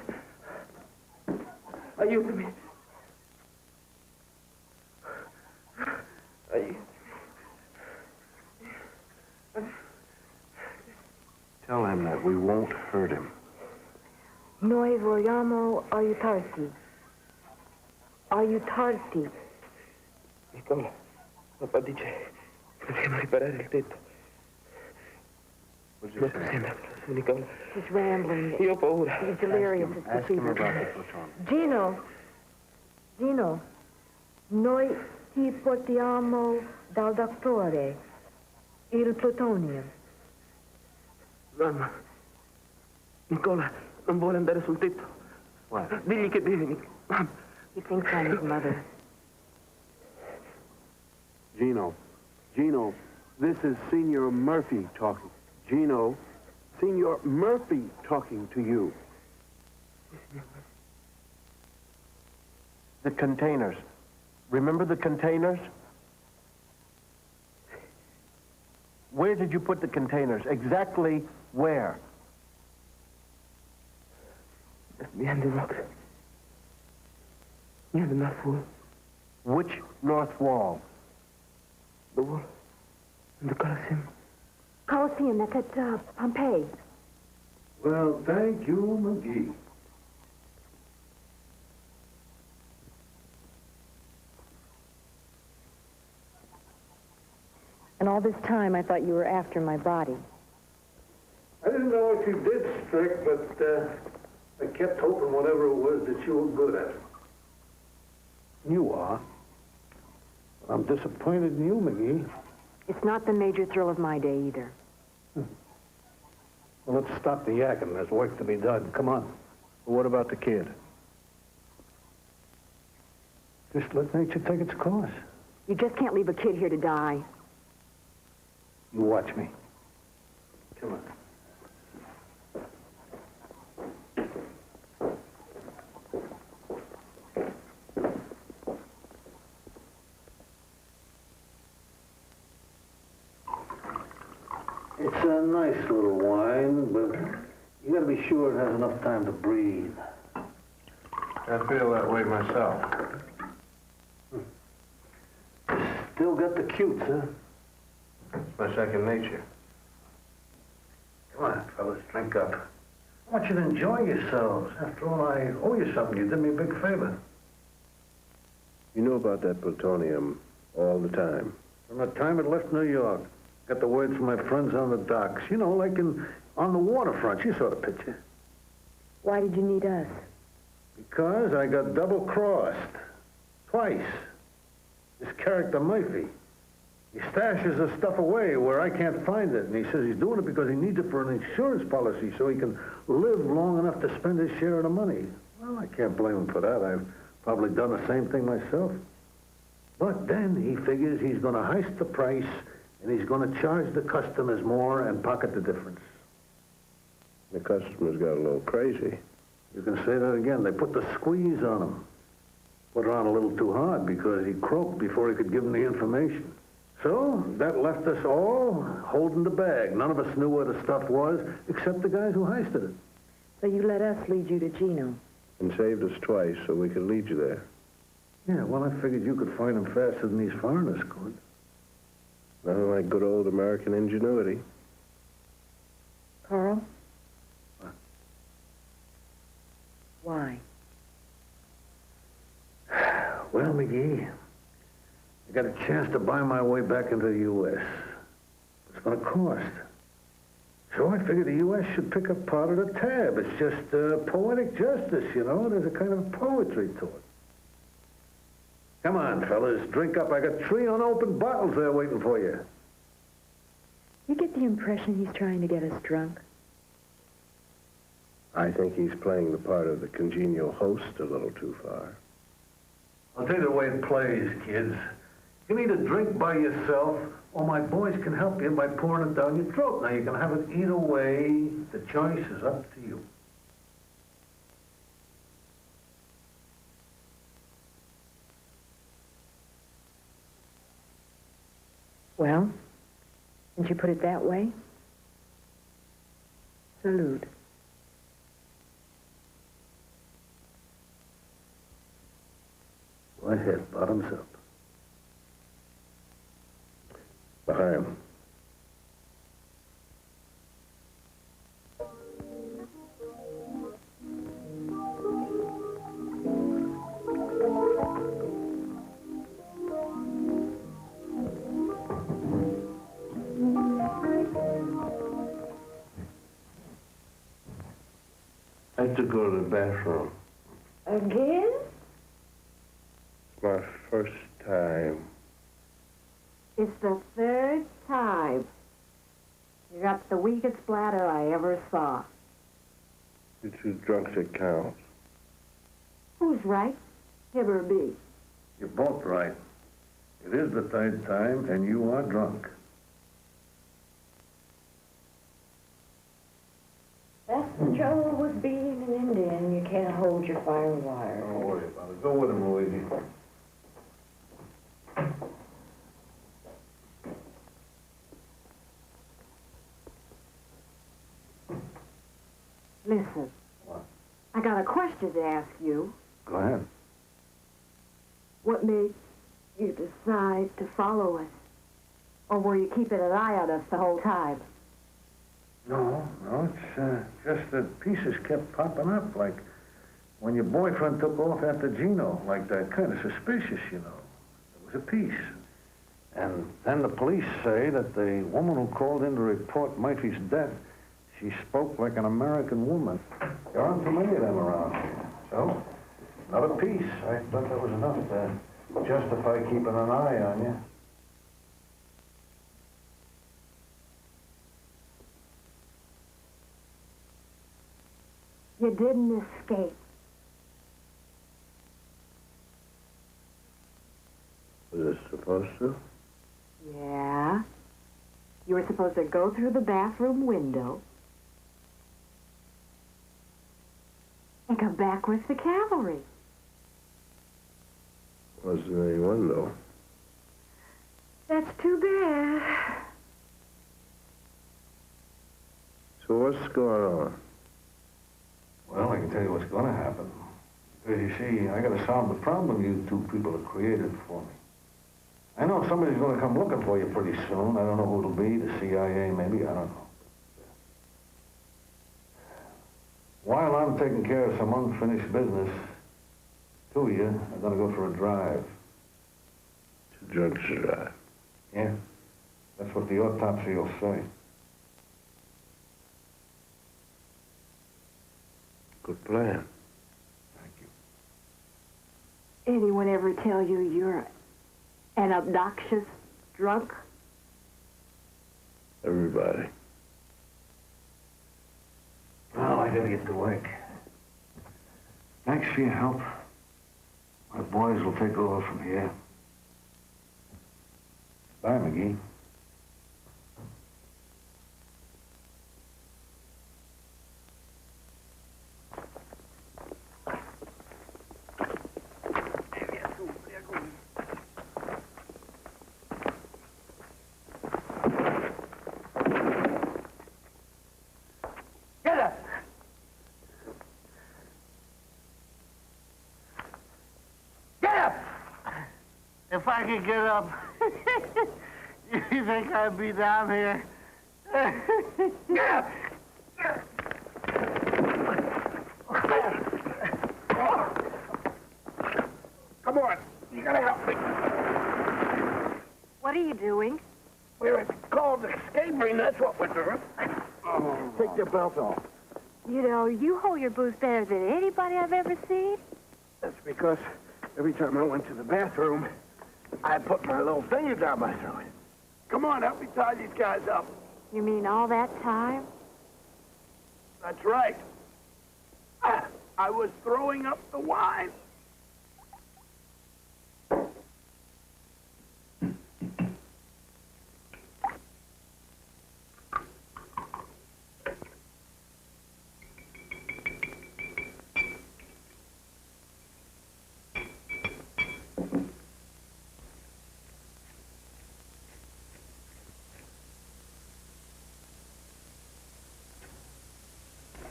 Ayúdame. Tell him that we won't hurt him. Noi vogliamo aiutarti. Aiutarti. Nicola, papà dice che dobbiamo riparare il tetto. Non sembra, Nicola. He's rambling. Io ho paura. He's delirious. It's Ask the him fever. about the plutonium. Gino, noi ti portiamo dal dottore il plutonium. Mamma, Nicola non vuole andare sul tetto. What? Digli che deve, Mamma. He thinks I'm his mother. Gino, this is Senior Murphy talking. Gino, Senior Murphy talking to you. The containers. Remember the containers? Where did you put the containers? Exactly where? Behind the rocks. Near the north wall. Which north wall? The wall. In the Colosseum. Colosseum, that's at Pompeii. Well, thank you, McGee. And all this time, I thought you were after my body. I didn't know what you did, Strick, but I kept hoping whatever it was that you were good at. You are. But I'm disappointed in you, McGee. It's not the major thrill of my day, either. Well, let's stop the yakking. There's work to be done. Come on. Well, what about the kid? Just let nature take its course. You just can't leave a kid here to die. You watch me. Come on. It's a nice little wine, but you gotta be sure it has enough time to breathe. I feel that way myself. Still got the cutes, huh? It's my second nature. Come on, fellas, drink up. I want you to enjoy yourselves. After all, I owe you something. You did me a big favor. You know about that plutonium all the time. From the time it left New York, got the word from my friends on the docks. You know, like on the waterfront. You saw the picture. Why did you need us? Because I got double-crossed. Twice. This character Murphy. He stashes the stuff away where I can't find it. And he says he's doing it because he needs it for an insurance policy so he can live long enough to spend his share of the money. Well, I can't blame him for that. I've probably done the same thing myself. But then he figures he's going to heist the price and he's going to charge the customers more and pocket the difference. The customers got a little crazy. You can say that again. They put the squeeze on him. Put it on a little too hard because he croaked before he could give them the information. So that left us all holding the bag. None of us knew where the stuff was except the guys who heisted it. So you let us lead you to Gino. And saved us twice so we could lead you there. Yeah, well, I figured you could find him faster than these foreigners could. Nothing like good old American ingenuity. Carl? Why? Well, McGee, I got a chance to buy my way back into the U.S. It's going to cost. So I figured the U.S. should pick up part of the tab. It's just poetic justice, you know. There's a kind of poetry to it. Come on, fellas, drink up. I got 3 unopened bottles there waiting for you. You get the impression he's trying to get us drunk? I think he's playing the part of the congenial host a little too far. I'll tell you the way it plays, kids. You can either drink by yourself, or my boys can help you by pouring it down your throat. Now, you can have it either way. The choice is up to you. Well, since you put it that way, salute. My head bottoms up. Behind him. I have to go to the bathroom. Again? It's my first time. It's the third time. You got the weakest bladder I ever saw. You're too drunk to count. Who's right? Him or me? You're both right. It is the third time, and you are drunk. That's the trouble with being an Indian. You can't hold your fire wire. Don't worry about it. Go with him, Luigi. Listen. What? I got a question to ask you. Go ahead. What made you decide to follow us? Or were you keeping an eye on us the whole time? No, it's just that pieces kept popping up, like when your boyfriend took off after Gino, like that, kind of suspicious, you know. It was a piece. And then the police say that the woman who called in to report Murphy's death, she spoke like an American woman. There aren't too many of them around here. So, another piece. I thought that was enough to justify keeping an eye on you. You didn't escape. Was it supposed to? Yeah. You were supposed to go through the bathroom window and come back with the cavalry. Wasn't any window. That's too bad. So what's going on? Well, I can tell you what's going to happen. Because you see, I got to solve the problem you two people have created for me. I know somebody's going to come looking for you pretty soon. I don't know who it'll be, the CIA maybe, I don't know. While I'm taking care of some unfinished business, two of you are going to go for a drive. Too drunk to drive. Yeah, that's what the autopsy will say. Good plan. Thank you. Anyone ever tell you you're an obnoxious drunk? Everybody. Well, I gotta get to work. Thanks for your help. My boys will take over from here. Bye, McGee. Get up! Get up! If I could get up, you think I'd be down here? Get up! Come on, you gotta help me. What are you doing? We're called escaping, that's what we're doing. Take your belt off. You know, you hold your booze better than anybody I've ever seen. That's because every time I went to the bathroom, I put my little finger down my throat. Come on, help me tie these guys up. You mean all that time? That's right. I was throwing up the wine.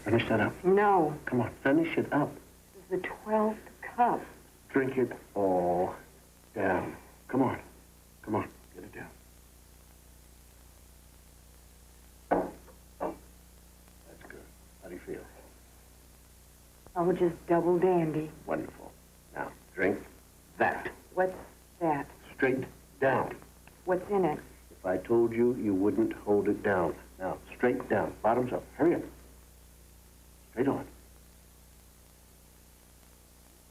Finish that up. No. Come on, finish it up. This is the 12th cup. Drink it all down. Come on. Come on. Get it down. That's good. How do you feel? Oh, just double dandy. Wonderful. Now, drink that. What's that? Straight down. What's in it? If I told you, you wouldn't hold it down. Now, straight down. Bottoms up. Hurry up. Straight on.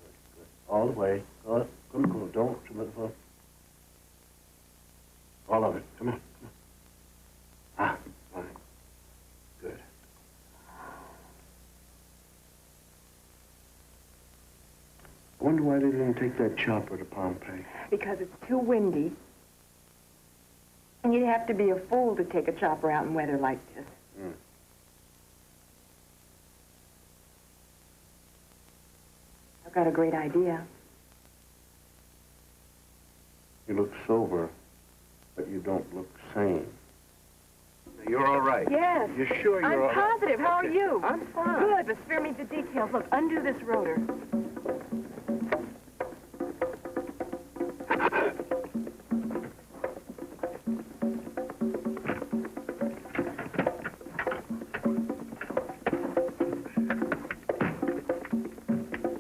Good, good. All the way. Good, good. Don't. All of it. Come on. Come on. Ah, fine. Good. I wonder why they didn't take that chopper to Pompeii. Because it's too windy. And you'd have to be a fool to take a chopper out in weather like this. Mm. I've got a great idea. You look sober, but you don't look sane. You're all right. Yes. You're sure you're all I'm right? positive. How are you? I'm fine. Good, but spare me the details. Look, undo this rotor.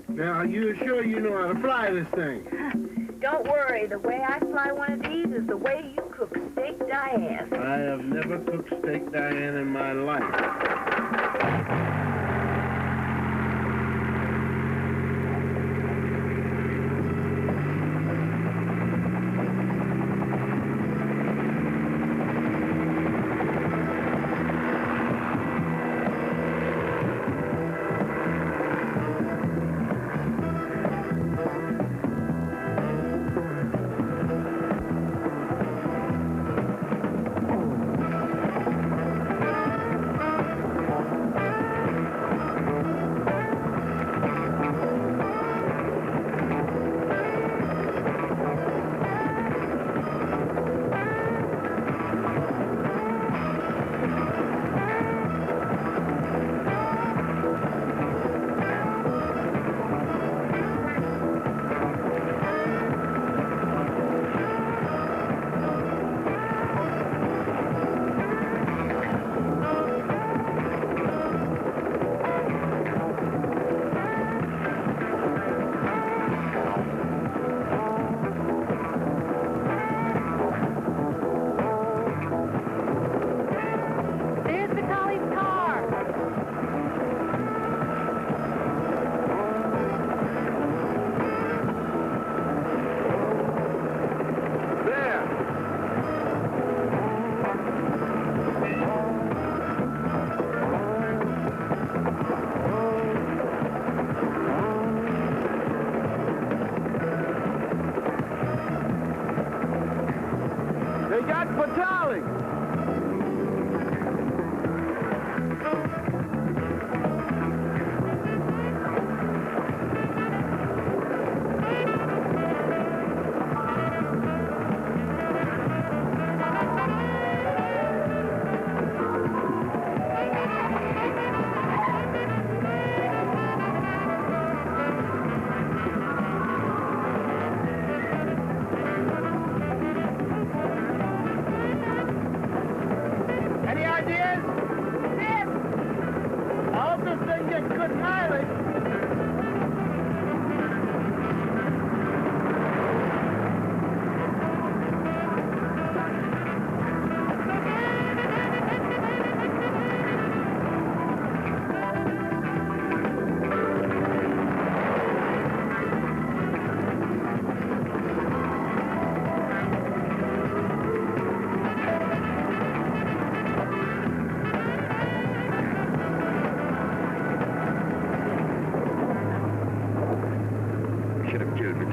Now, you sure you know how to fly this thing? Don't worry, the way I fly one of these is the way you cook steak Diane. I have never cooked steak Diane in my life.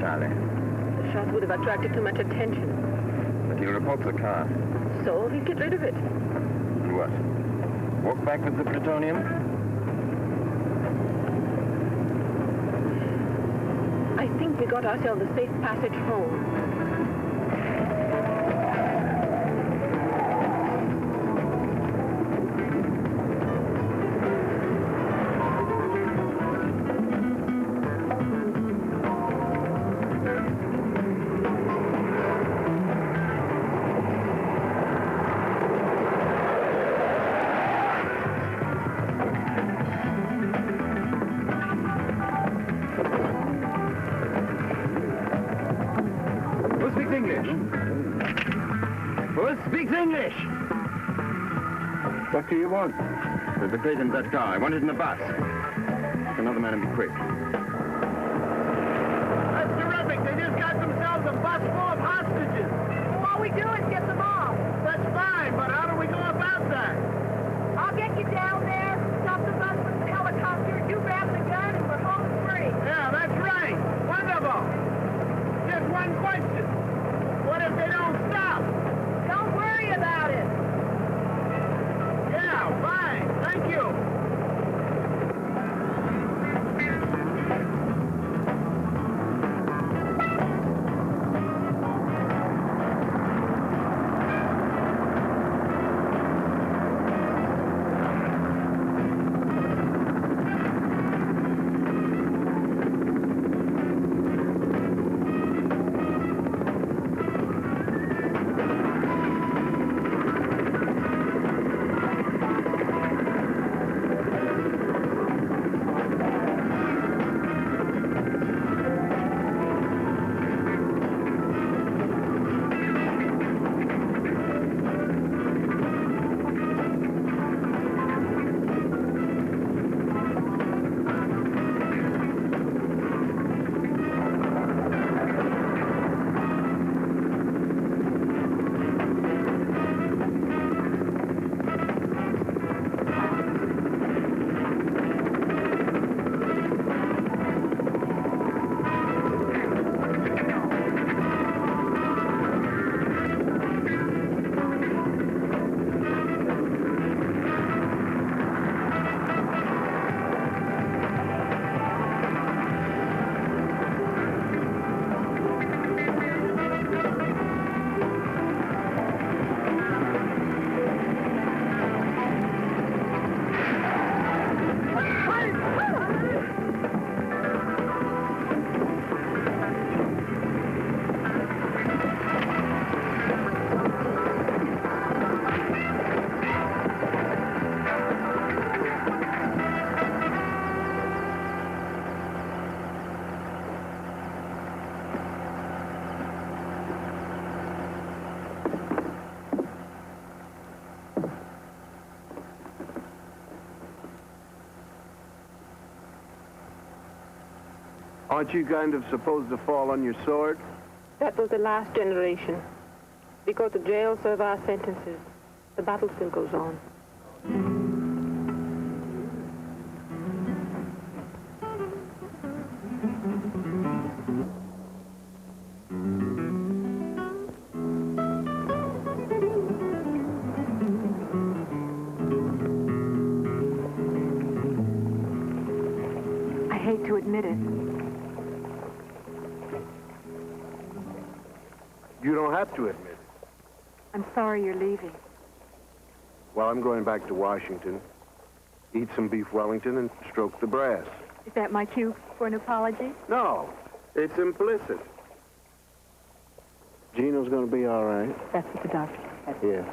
The shot would have attracted too much attention. But you report the car. So we get rid of it. What? Walk back with the plutonium? I think we got ourselves a safe passage home. Who speaks English? What do you want? There's a plate in that car. I want it in the box. Get another man and be quick. That's terrific. They just got themselves a bus full of hostages. All we do is get them off. That's fine, but how do we go about that? I'll get you down there, stop the bus with the helicopter, you grab the gun, and we're home free. Yeah, that's right. Wonderful. Just one question. What if they don't stop? Don't worry about it. Yeah, fine. Thank you. Aren't you kind of supposed to fall on your sword? That was the last generation. We go to jail, serve our sentences. The battle still goes on. I hate to admit it. You don't have to admit it. I'm sorry you're leaving. Well, I'm going back to Washington, eat some beef Wellington, and stroke the brass. Is that my cue for an apology? No, it's implicit. Gino's going to be all right. That's what the doctor said. Yeah.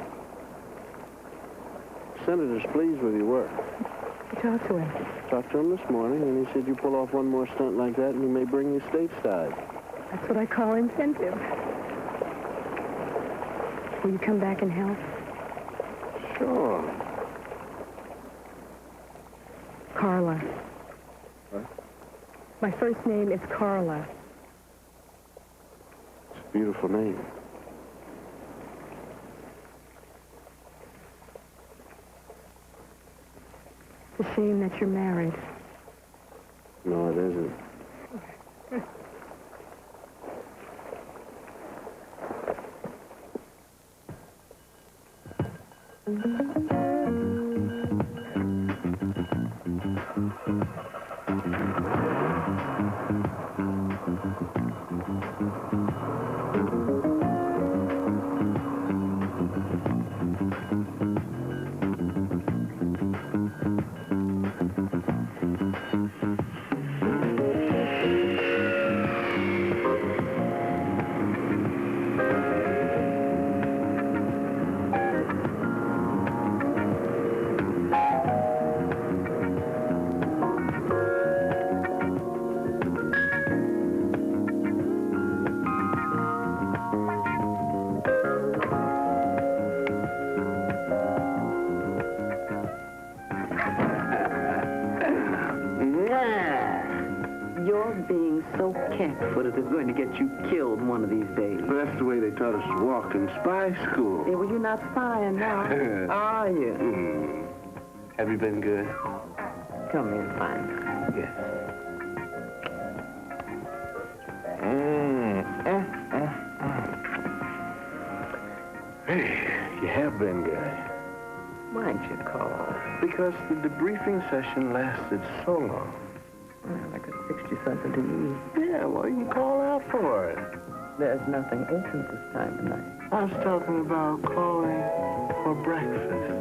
Senator's pleased with your work. You talked to him. Talked to him this morning, and he said you pull off one more stunt like that, and he may bring you stateside. That's what I call incentive. Will you come back and help? Sure. Carla. What? My first name is Carla. It's a beautiful name. It's a shame that you're married. No, it isn't. cat foot is going to get you killed one of these days. Well, that's the way they taught us to walk in spy school. Yeah, well, you're not spying now, are you? Have you been good? Come in, fine. Yes. Hey, you have been good. Why'd you call? Because the debriefing session lasted so long. Well, I could fix you something to eat. Yeah, well, you can call out for it. There's nothing urgent this time of night. I was talking about calling for breakfast.